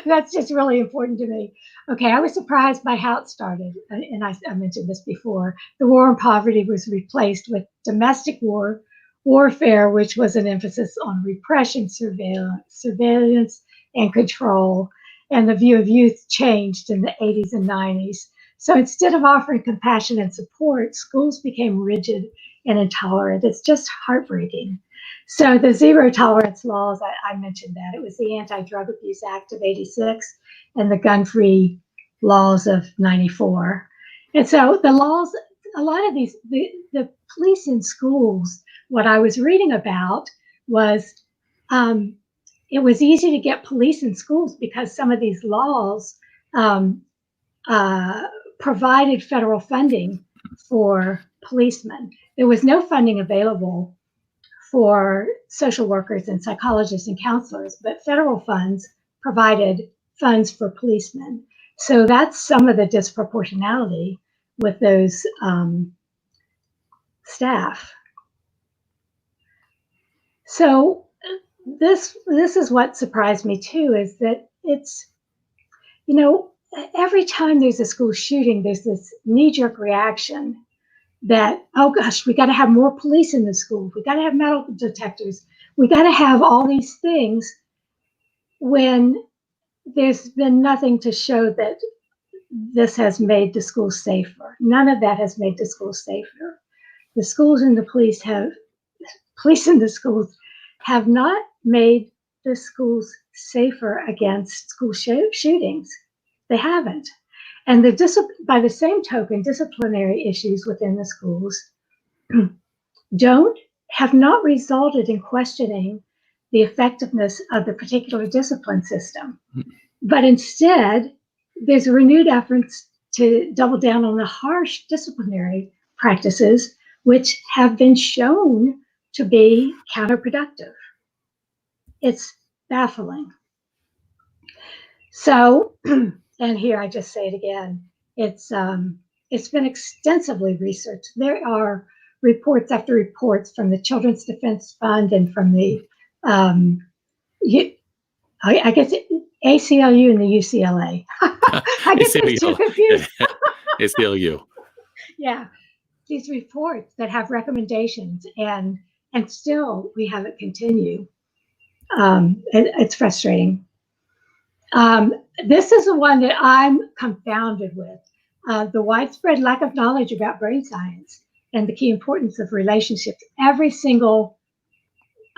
that's just really important to me. Okay, I was surprised by how it started, and I mentioned this before. The war on poverty was replaced with domestic warfare, which was an emphasis on repression, surveillance, and control. And the view of youth changed in the 80s and 90s. So instead of offering compassion and support, schools became rigid and intolerant. It's just heartbreaking. So the zero tolerance laws, I mentioned that. It was the Anti-Drug Abuse Act of 86 and the gun-free laws of 94. And so the laws, a lot of these, the police in schools, what I was reading about was it was easy to get police in schools because some of these laws provided federal funding for policemen. There was no funding available for social workers and psychologists and counselors, but federal funds provided funds for policemen. So that's some of the disproportionality with those staff. So this is what surprised me too, is that it's, you know, every time there's a school shooting, there's this knee-jerk reaction that, oh gosh, we got to have more police in the school. We got to have metal detectors. We got to have all these things, when there's been nothing to show that this has made the schools safer. None of that has made the schools safer. The schools and the police in the schools have not made the schools safer against school shootings. They haven't. And by the same token, disciplinary issues within the schools have not resulted in questioning the effectiveness of the particular discipline system. But instead, there's a renewed effort to double down on the harsh disciplinary practices, which have been shown to be counterproductive. It's baffling. So, and here I just say it again, it's been extensively researched. There are reports after reports from the Children's Defense Fund and from the, I guess, ACLU and the UCLA. I guess it's too confused. ACLU. Yeah. these reports that have recommendations, and still we have it continue. It's frustrating. This is the one that I'm confounded with. The widespread lack of knowledge about brain science and the key importance of relationships. Every single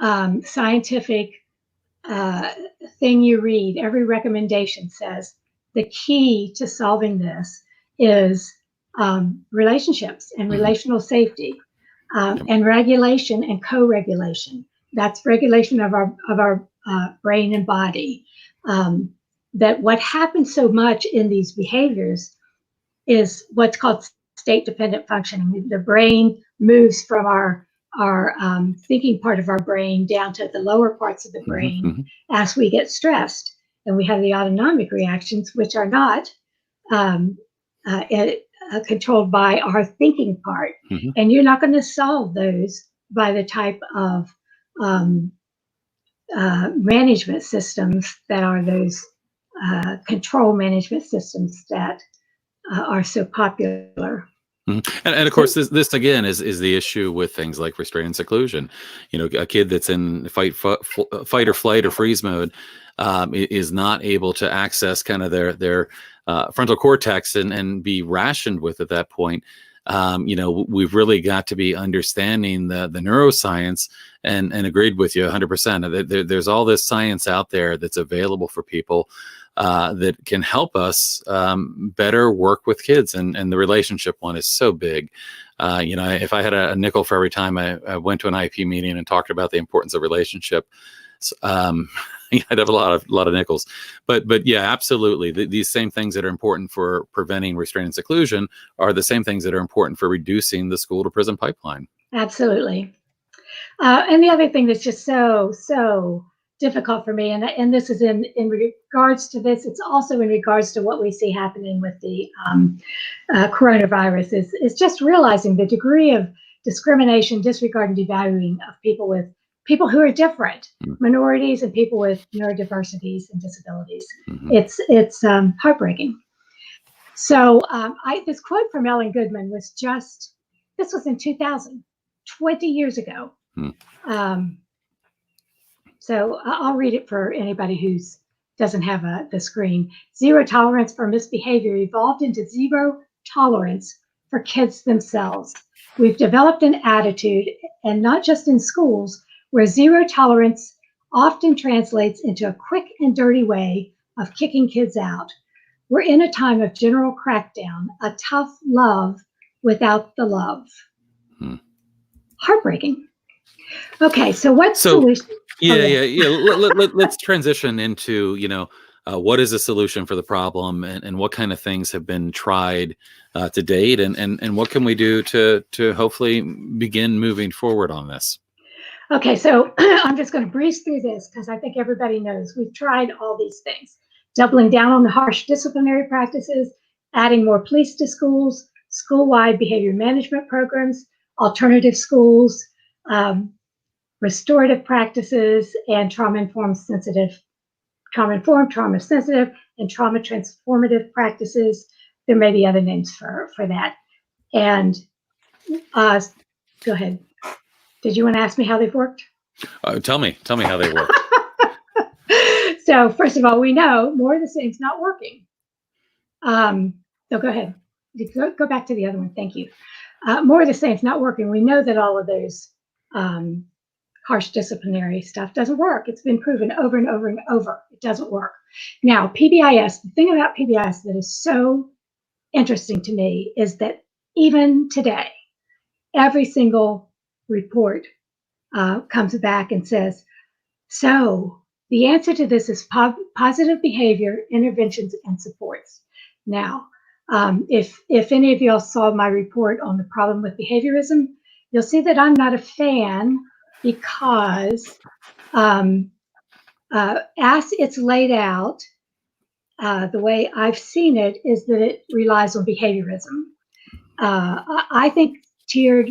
scientific thing you read, every recommendation says the key to solving this is relationships and relational safety, and regulation and co-regulation. That's regulation of our brain and body. That what happens so much in these behaviors is what's called state-dependent functioning. The brain moves from our thinking part of our brain down to the lower parts of the brain as we get stressed, and we have the autonomic reactions, which are not controlled by our thinking part. And you're not going to solve those by the type of management systems that are those control management systems that are so popular. And of course, this again is the issue with things like restraint and seclusion. You know, a kid that's in fight or flight or freeze mode is not able to access kind of their frontal cortex and be rationed with at that point. You know, we've really got to be understanding the neuroscience, and agreed with you 100%. There's all this science out there that's available for people that can help us better work with kids, and the relationship one is so big. You know, if I had a nickel for every time I went to an IP meeting and talked about the importance of relationship, I'd have a lot of nickels. But yeah, absolutely. These same things that are important for preventing restraint and seclusion are the same things that are important for reducing the school to prison pipeline. Absolutely. And the other thing that's just so difficult for me, and this is in regards to this, it's also in regards to what we see happening with the coronavirus, is just realizing the degree of discrimination, disregard, and devaluing of people who are different, minorities and people with neurodiversities and disabilities. It's heartbreaking. So this quote from Ellen Goodman was this was in 2000, 20 years ago. So I'll read it for anybody who doesn't have the screen. Zero tolerance for misbehavior evolved into zero tolerance for kids themselves. We've developed an attitude, and not just in schools, where zero tolerance often translates into a quick and dirty way of kicking kids out. We're in a time of general crackdown, a tough love without the love. Heartbreaking. Okay, so what's solution? Let's transition into, you know, what is the solution for the problem, and what kind of things have been tried to date, and what can we do to hopefully begin moving forward on this? Okay, so I'm just going to breeze through this because I think everybody knows we've tried all these things. Doubling down on the harsh disciplinary practices, adding more police to schools, school-wide behavior management programs, alternative schools, restorative practices, and trauma-informed, trauma-sensitive, and trauma-transformative practices. There may be other names for that. And go ahead. Did you want to ask me how they've worked? Tell me how they work. So first of all, we know more of the same's not working. So go ahead. Go back to the other one. Thank you. More of the same's not working. We know that all of those harsh disciplinary stuff doesn't work. It's been proven over and over and over. It doesn't work. Now, PBIS, the thing about PBIS that is so interesting to me is that even today, every single report comes back and says, so the answer to this is positive behavior, interventions, and supports. Now, if any of y'all saw my report on the problem with behaviorism, you'll see that I'm not a fan, because as it's laid out, the way I've seen it is that it relies on behaviorism. I think tiered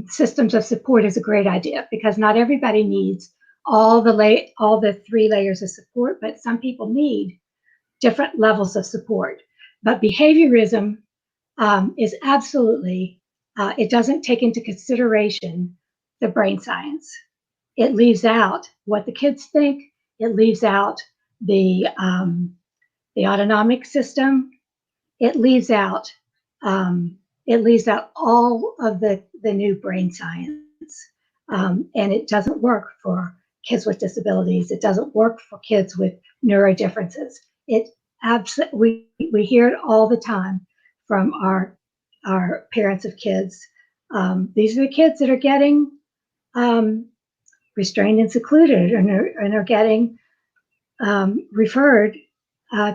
systems of support is a great idea, because not everybody needs all the 3 layers of support, but some people need different levels of support. But behaviorism is absolutely, it doesn't take into consideration the brain science. It leaves out what the kids think. It leaves out the autonomic system. It leaves out all of the new brain science, and it doesn't work for kids with disabilities. It doesn't work for kids with neurodifferences. It absolutely, we hear it all the time from our parents of kids. These are the kids that are getting restrained and secluded, and are getting referred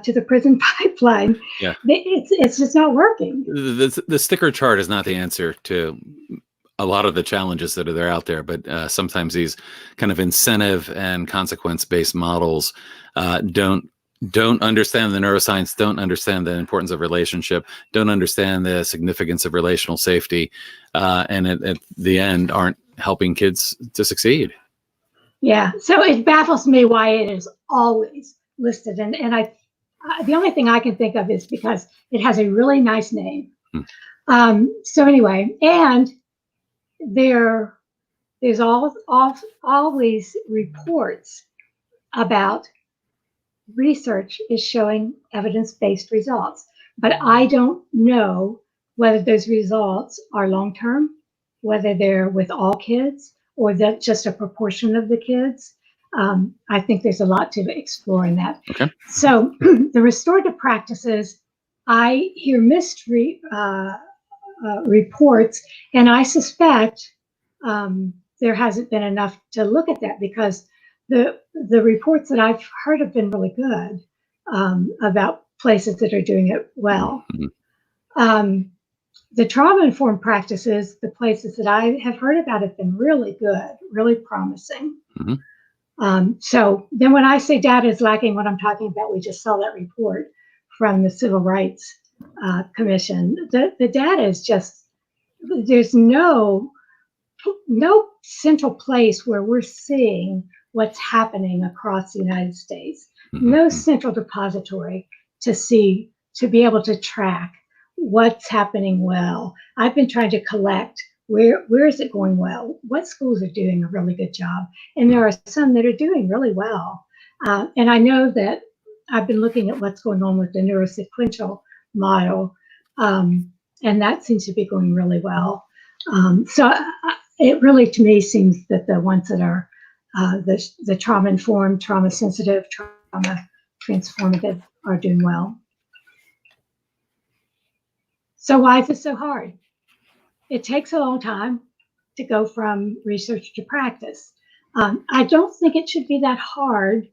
to the prison pipeline. Yeah. It's just not working. The sticker chart is not the answer to a lot of the challenges that are out there, but sometimes these kind of incentive and consequence-based models don't understand the neuroscience, don't understand the importance of relationship, don't understand the significance of relational safety, and at the end aren't helping kids to succeed. Yeah, so it baffles me why it is always listed, and the only thing I can think of is because it has a really nice name. So anyway, and there's always reports about research is showing evidence-based results, but I don't know whether those results are long-term, whether they're with all kids, or that just a proportion of the kids. I think there's a lot to explore in that. Okay. So the restorative practices, I hear mixed reports, and I suspect there hasn't been enough to look at that, because the reports that I've heard have been really good about places that are doing it well. The trauma-informed practices, the places that I have heard about, have been really good, really promising. So then when I say data is lacking, what I'm talking about, we just saw that report from the Civil Rights Commission. The data is just, there's no central place where we're seeing what's happening across the United States. No central depository to be able to track what's happening well. I've been trying to collect where is it going well? What schools are doing a really good job? And there are some that are doing really well. And I know that I've been looking at what's going on with the neurosequential model, and that seems to be going really well. So it really, to me, seems that the ones that are the trauma-informed, trauma-sensitive, trauma-transformative are doing well. So why is it so hard? It takes a long time to go from research to practice. I don't think it should be that hard,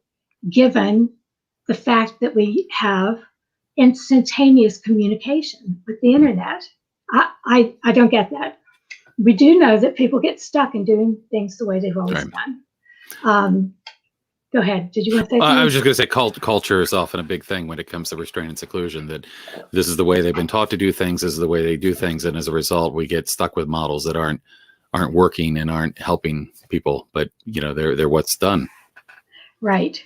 given the fact that we have instantaneous communication with the internet. I don't get that. We do know that people get stuck in doing things the way they've always done. Go ahead. Did you want to say something? I was just going to say culture is often a big thing when it comes to restraint and seclusion, that this is the way they've been taught to do things, this is the way they do things, and as a result, we get stuck with models that aren't working and aren't helping people, but they're what's done. Right.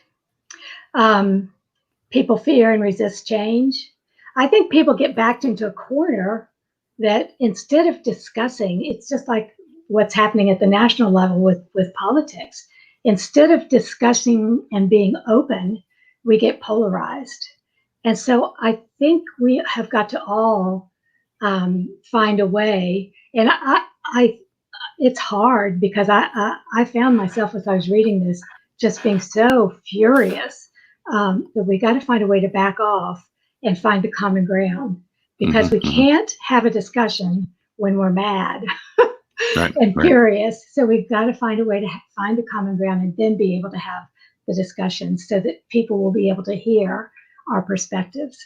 People fear and resist change. I think people get backed into a corner that instead of discussing, it's just like what's happening at the national level with politics. Instead of discussing and being open, we get polarized. And so I think we have got to all find a way. And it's hard, because I found myself, as I was reading this, just being so furious that we got to find a way to back off and find the common ground, because we can't have a discussion when we're mad. And furious. So we've got to find a way to find the common ground and then be able to have the discussion so that people will be able to hear our perspectives.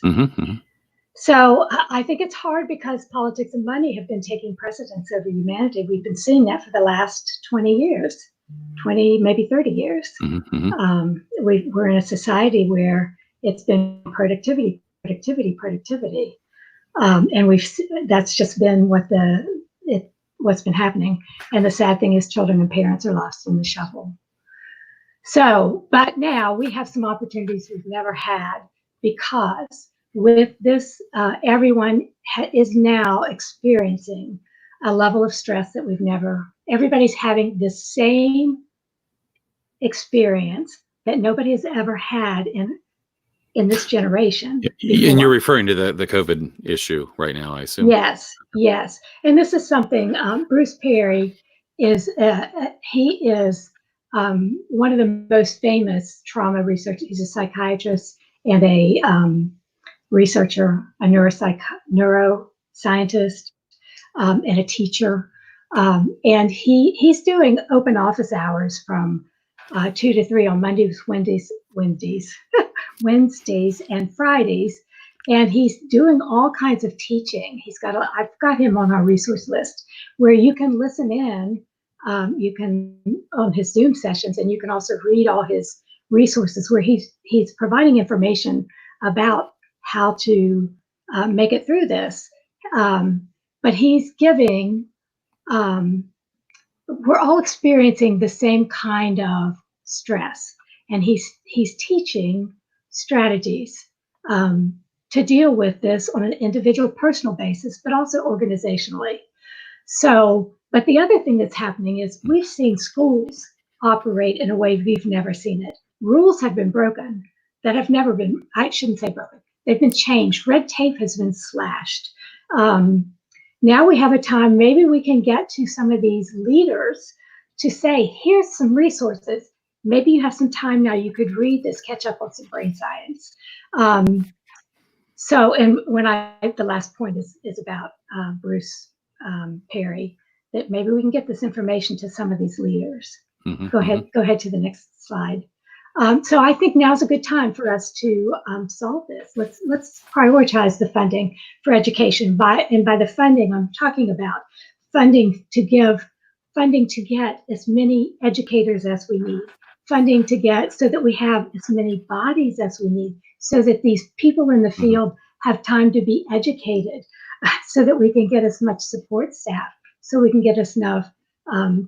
So I think it's hard because politics and money have been taking precedence over humanity. We've been seeing that for the last 20 years, 20, maybe 30 years. We're in a society where it's been productivity. And that's just been what's been happening. And the sad thing is children and parents are lost in the shuffle. So, but now we have some opportunities we've never had, because with this, everyone is now experiencing a level of stress that everybody's having the same experience that nobody has ever had in this generation before. And you're referring to the COVID issue right now, I assume. Yes, yes. And this is something, Bruce Perry is, he is one of the most famous trauma researchers. He's a psychiatrist and a researcher, a neuroscientist, and a teacher. And he's doing open office hours from 2 to 3 on Mondays, Wednesdays and Fridays. And he's doing all kinds of teaching. I've got him on our resource list where you can listen in. You can on his Zoom sessions, and you can also read all his resources where he's providing information about how to make it through this. But he's giving. We're all experiencing the same kind of stress, and he's teaching strategies to deal with this on an individual, personal basis, but also organizationally. So, but the other thing that's happening is we've seen schools operate in a way we've never seen it. Rules have been broken that have never been, I shouldn't say broken, they've been changed. Red tape has been slashed. Now we have a time, maybe we can get to some of these leaders to say, here's some resources. Maybe you have some time now, you could read this, catch up on some brain science. So, and the last point is about Bruce Perry, that maybe we can get this information to some of these leaders. Mm-hmm, go ahead to the next slide. So I think now's a good time for us to solve this. Let's prioritize the funding for education. By the funding, I'm talking about funding to get as many educators as we need, funding to get so that we have as many bodies as we need, so that these people in the field have time to be educated, so that we can get as much support staff, so we can get us enough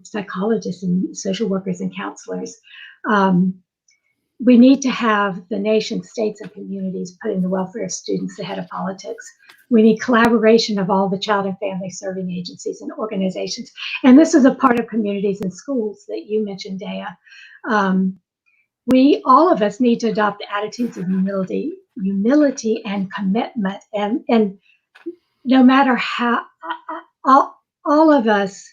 psychologists and social workers and counselors. We need to have the nation, states, and communities putting the welfare of students ahead of politics. We need collaboration of all the child and family serving agencies and organizations. And this is a part of communities and schools that you mentioned, Dea. All of us need to adopt attitudes of humility and commitment. And no matter how, all of us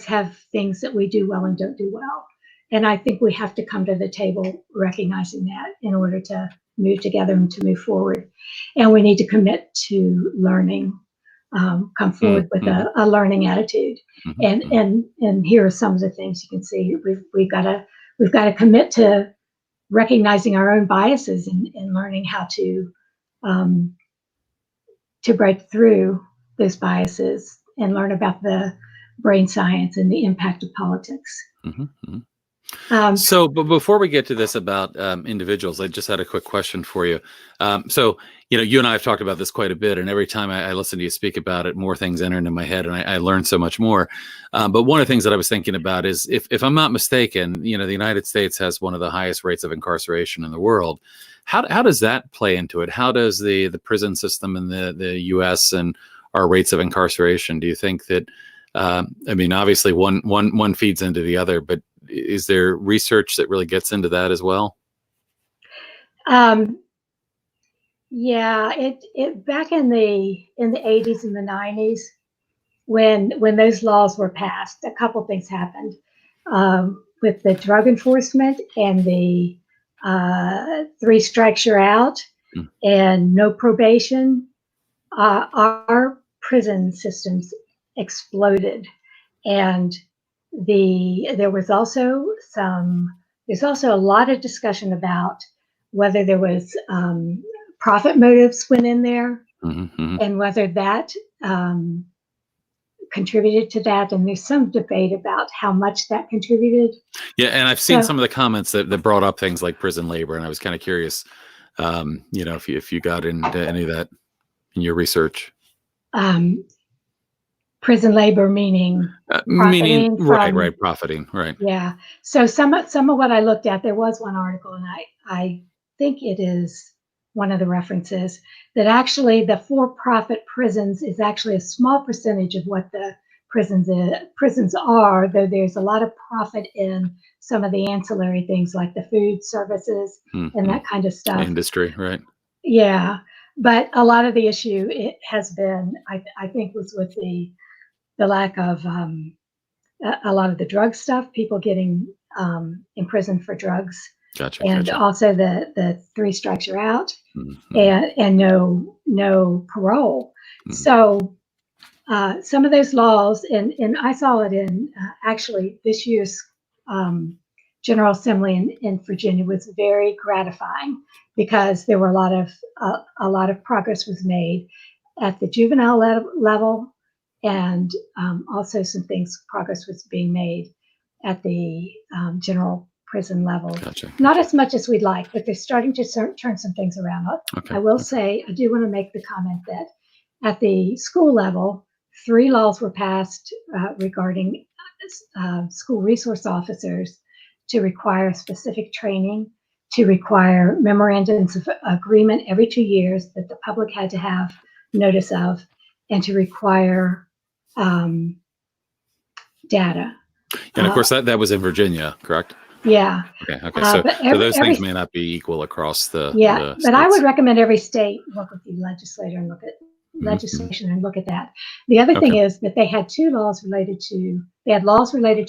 have things that we do well and don't do well. And I think we have to come to the table recognizing that in order to move together and to move forward. And we need to commit to learning, come forward with a learning attitude. And here are some of the things you can see. We've got to commit to recognizing our own biases and learning how to break through those biases and learn about the brain science and the impact of politics. So, but before we get to this about individuals, I just had a quick question for you. So, you and I have talked about this quite a bit, and every time I listen to you speak about it, more things enter into my head, and I learn so much more. But one of the things that I was thinking about is, if I'm not mistaken, the United States has one of the highest rates of incarceration in the world. How does that play into it? How does the prison system in the U.S. and our rates of incarceration? Do you think that? I mean, obviously, one feeds into the other, but is there research that really gets into that as well? Yeah, it back in the 80s and the 90s, when those laws were passed, a couple things happened with the drug enforcement and the 3 strikes you're out and no probation. Our prison systems exploded, and there's also a lot of discussion about whether there was profit motives went in there, and whether that contributed to that. And there's some debate about how much that contributed. Yeah, and I've seen some of the comments that brought up things like prison labor, and I was kind of curious, if you got into any of that in your research. Prison labor meaning profiting right, profiting, right. Yeah. So some of what I looked at, there was one article, and I think it is one of the references, that actually the for-profit prisons is actually a small percentage of what the prisons are, though there's a lot of profit in some of the ancillary things like the food services and that kind of stuff. Industry, right? Yeah, but a lot of the issue it has been, I think, was with the lack of a lot of the drug stuff, people getting imprisoned for drugs. Gotcha. And Gotcha. also the 3 strikes you're out, Mm-hmm. and no parole. Mm-hmm. So some of those laws, and I saw it in actually this year's General Assembly in Virginia was very gratifying because there were a lot of progress was made at the juvenile level, and also some progress was being made at the general prison level. Gotcha. Not as much as we'd like, but they're starting to turn some things around. Okay. I will say, I do want to make the comment that at the school level, 3 laws were passed regarding school resource officers to require specific training, to require memorandums of agreement every 2 years that the public had to have notice of, and to require data. And of course, that was in Virginia, correct? Yeah. Okay. So those things may not be equal across the but states. I would recommend every state work with the legislator and look at legislation and look at that. The other thing is that they had 2 laws related to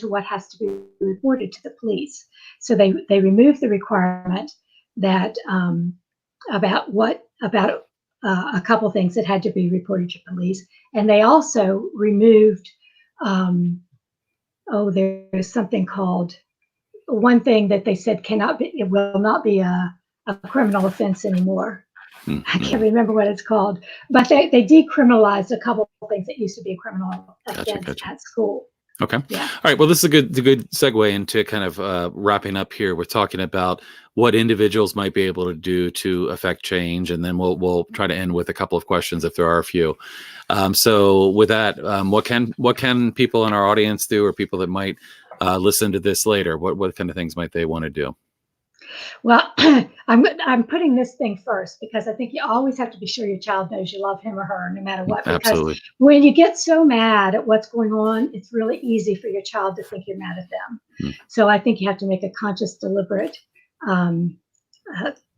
what has to be reported to the police. So they removed the requirement that about a couple things that had to be reported to police, and they also removed there's something called one thing that they said it will not be a criminal offense anymore. I can't remember what it's called, but they decriminalized a couple of things that used to be a criminal offense at school. Okay. Yeah. All right. Well, this is a good segue into kind of wrapping up here. We're talking about what individuals might be able to do to affect change, and then we'll try to end with a couple of questions if there are a few. So with that, what can people in our audience do, or people that might listen to this later? What kind of things might they want to do? Well, I'm putting this thing first because I think you always have to be sure your child knows you love him or her no matter what. Because Absolutely. when you get so mad at what's going on, it's really easy for your child to think you're mad at them. So I think you have to make a conscious, deliberate,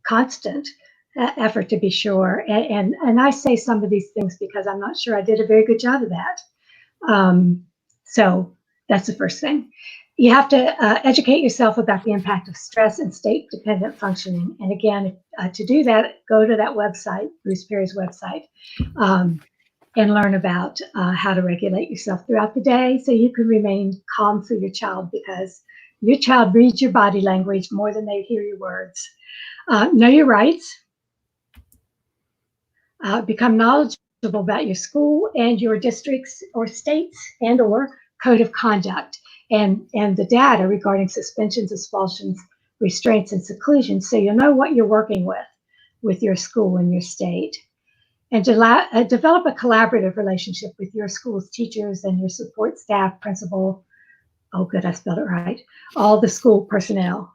constant effort to be sure. And I say some of these things because I'm not sure I did a very good job of that. So that's the first thing. You have to educate yourself about the impact of stress and state-dependent functioning. And again, to do that, go to that website, Bruce Perry's website, and learn about how to regulate yourself throughout the day so you can remain calm for your child, because your child reads your body language more than they hear your words. Know your rights. Become knowledgeable about your school and your districts or states and or code of conduct. And the data regarding suspensions, expulsions, restraints, and seclusion, so you'll know what you're working with your school and your state. And to develop a collaborative relationship with your school's teachers and your support staff, principal, oh good, I spelled it right, all the school personnel,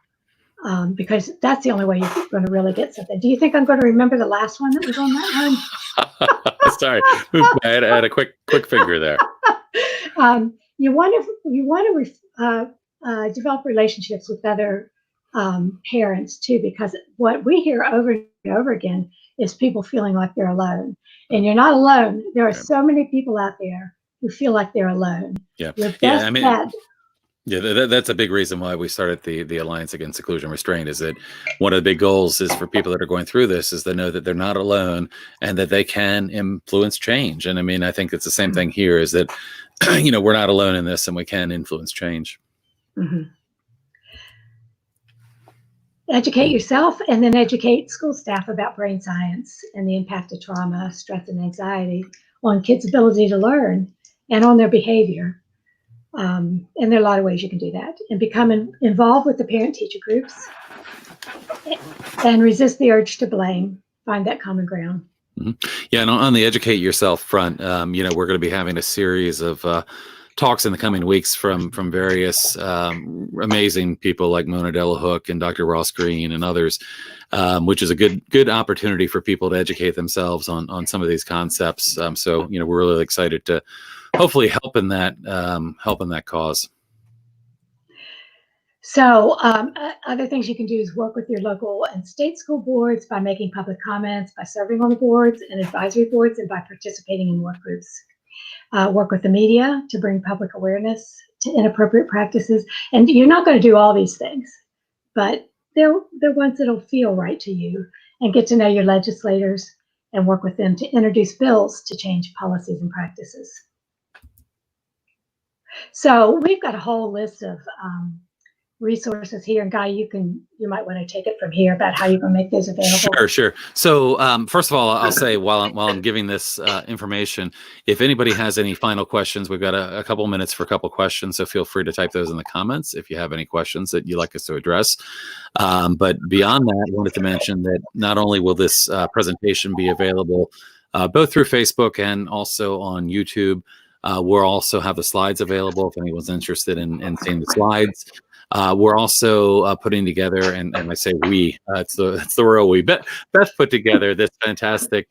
because that's the only way you're going to really get something. Do you think I'm going to remember the last one that was on that one? Sorry, I had a quick finger there. You want to develop relationships with other parents too, because what we hear over and over again is people feeling like they're alone. And you're not alone. There are so many people out there who feel like they're alone. Yeah. That's a big reason why we started the Alliance Against Seclusion and Restraint, is that one of the big goals is for people that are going through this is to know that they're not alone and that they can influence change. And I mean, I think it's the same thing here, is that, we're not alone in this and we can influence change. Mm-hmm. Educate yourself, and then educate school staff about brain science and the impact of trauma, stress, and anxiety on kids' ability to learn and on their behavior. And there are a lot of ways you can do that. And become involved with the parent-teacher groups and resist the urge to blame. Find that common ground. Mm-hmm. Yeah, and on the educate yourself front, we're going to be having a series of talks in the coming weeks from various amazing people like Mona Delahook and Dr. Ross Green and others, which is a good opportunity for people to educate themselves on some of these concepts. So we're really excited to hopefully help in that cause. So other things you can do is work with your local and state school boards by making public comments, by serving on the boards and advisory boards, and by participating in work groups. Work with the media to bring public awareness to inappropriate practices. And you're not going to do all these things, but they're ones that'll feel right to you, and get to know your legislators and work with them to introduce bills to change policies and practices. So we've got a whole list of resources here, and Guy, you might want to take it from here about how you can make those available. Sure. So first of all, I'll say while I'm giving this information, if anybody has any final questions, we've got a couple minutes for a couple questions, so feel free to type those in the comments if you have any questions that you'd like us to address. But beyond that, I wanted to mention that not only will this presentation be available both through Facebook and also on YouTube, we'll also have the slides available if anyone's interested in seeing the slides. We're also putting together, and I say we, it's the royal we. Beth put together this fantastic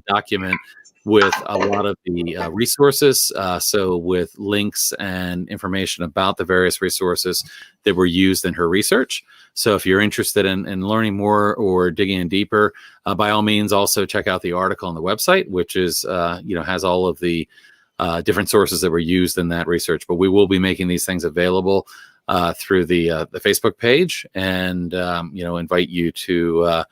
document with a lot of the resources, so with links and information about the various resources that were used in her research. So if you're interested in learning more or digging in deeper, by all means, also check out the article on the website, which is has all of the different sources that were used in that research. But we will be making these things available through the Facebook page, and invite you to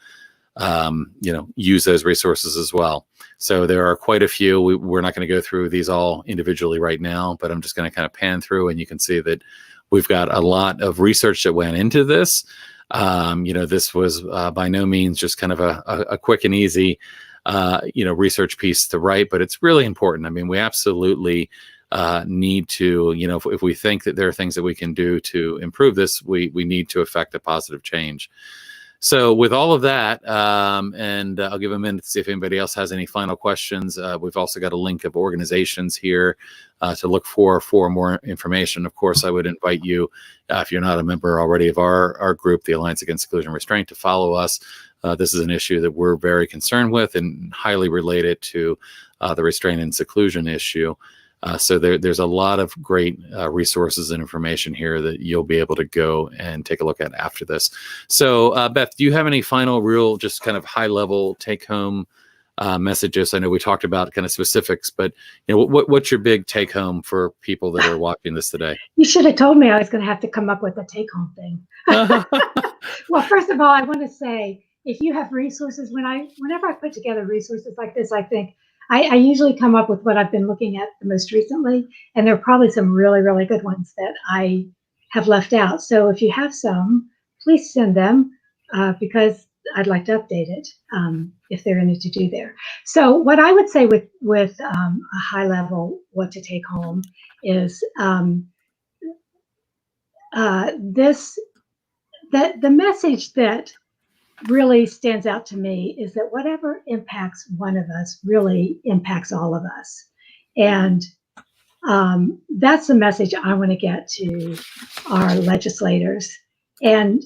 use those resources as well. So there are quite a few. We're not going to go through these all individually right now, but I'm just going to kind of pan through, and you can see that we've got a lot of research that went into this. This was by no means just kind of a quick and easy research piece to write, but it's really important. I mean, we absolutely need to, if we think that there are things that we can do to improve this, we need to affect a positive change. So with all of that, and I'll give a minute to see if anybody else has any final questions. We've also got a link of organizations here to look for more information. Of course, I would invite you, if you're not a member already of our group, the Alliance Against Seclusion and Restraint, to follow us. This is an issue that we're very concerned with and highly related to the restraint and seclusion issue. So there's a lot of great resources and information here that you'll be able to go and take a look at after this. So Beth, do you have any final real, just kind of high level take home messages? I know we talked about kind of specifics, but what's your big take home for people that are watching this today? You should have told me I was going to have to come up with a take home thing. Well, first of all, I want to say, if you have resources, whenever I put together resources like this, I think I usually come up with what I've been looking at the most recently, and there are probably some really, really good ones that I have left out. So if you have some, please send them because I'd like to update it if there are any to do there. So what I would say with a high level, what to take home is that the message that really stands out to me is that whatever impacts one of us really impacts all of us. And that's the message I want to get to our legislators. And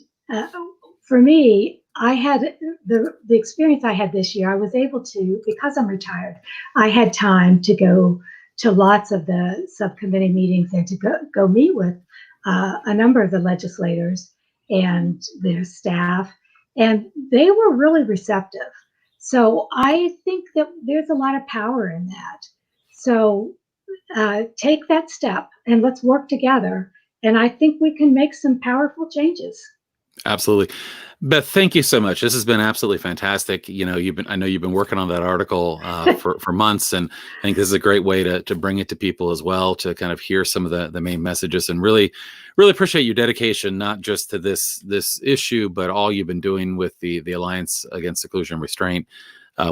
for me, I had the experience I had this year. I was able to, because I'm retired, I had time to go to lots of the subcommittee meetings and to go meet with a number of the legislators and their staff. And they were really receptive. So I think that there's a lot of power in that. So take that step and let's work together. And I think we can make some powerful changes. Absolutely. Beth, thank you so much. This has been absolutely fantastic. I know you've been working on that article for months, and I think this is a great way to bring it to people as well, to kind of hear some of the main messages, and really appreciate your dedication, not just to this issue, but all you've been doing with the Alliance Against Seclusion and Restraint.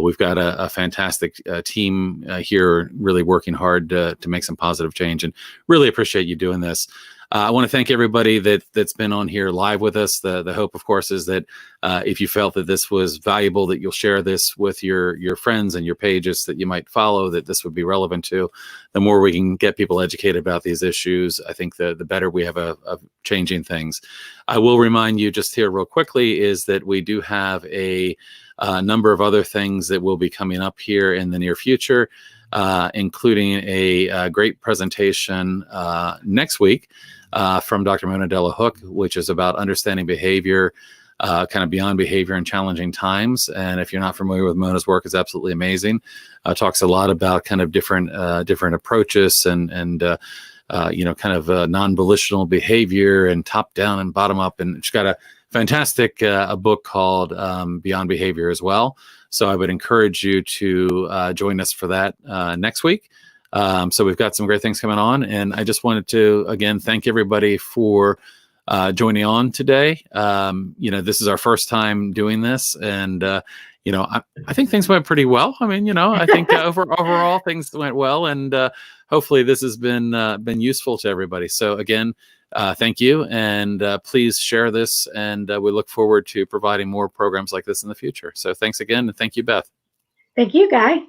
We've got a fantastic team here really working hard to make some positive change, and really appreciate you doing this. I want to thank everybody that's been on here live with us. The hope, of course, is that if you felt that this was valuable, that you'll share this with your friends and your pages that you might follow, that this would be relevant to. The more we can get people educated about these issues, I think the better we have of changing things. I will remind you just here real quickly is that we do have a number of other things that will be coming up here in the near future, including a great presentation next week from Dr. Mona Delahook, which is about understanding behavior, kind of beyond behavior in challenging times. And if you're not familiar with Mona's work, it's absolutely amazing. Talks a lot about kind of different approaches and kind of non-volitional behavior and top down and bottom up. And she's got a fantastic a book called Beyond Behavior as well. So I would encourage you to join us for that next week. So we've got some great things coming on, and I just wanted to again thank everybody for joining on today. This is our first time doing this, and I think things went pretty well. I mean, I think overall things went well, and hopefully this has been useful to everybody. So again, thank you, and please share this, and we look forward to providing more programs like this in the future. So thanks again, and thank you, Beth. Thank you, Guy.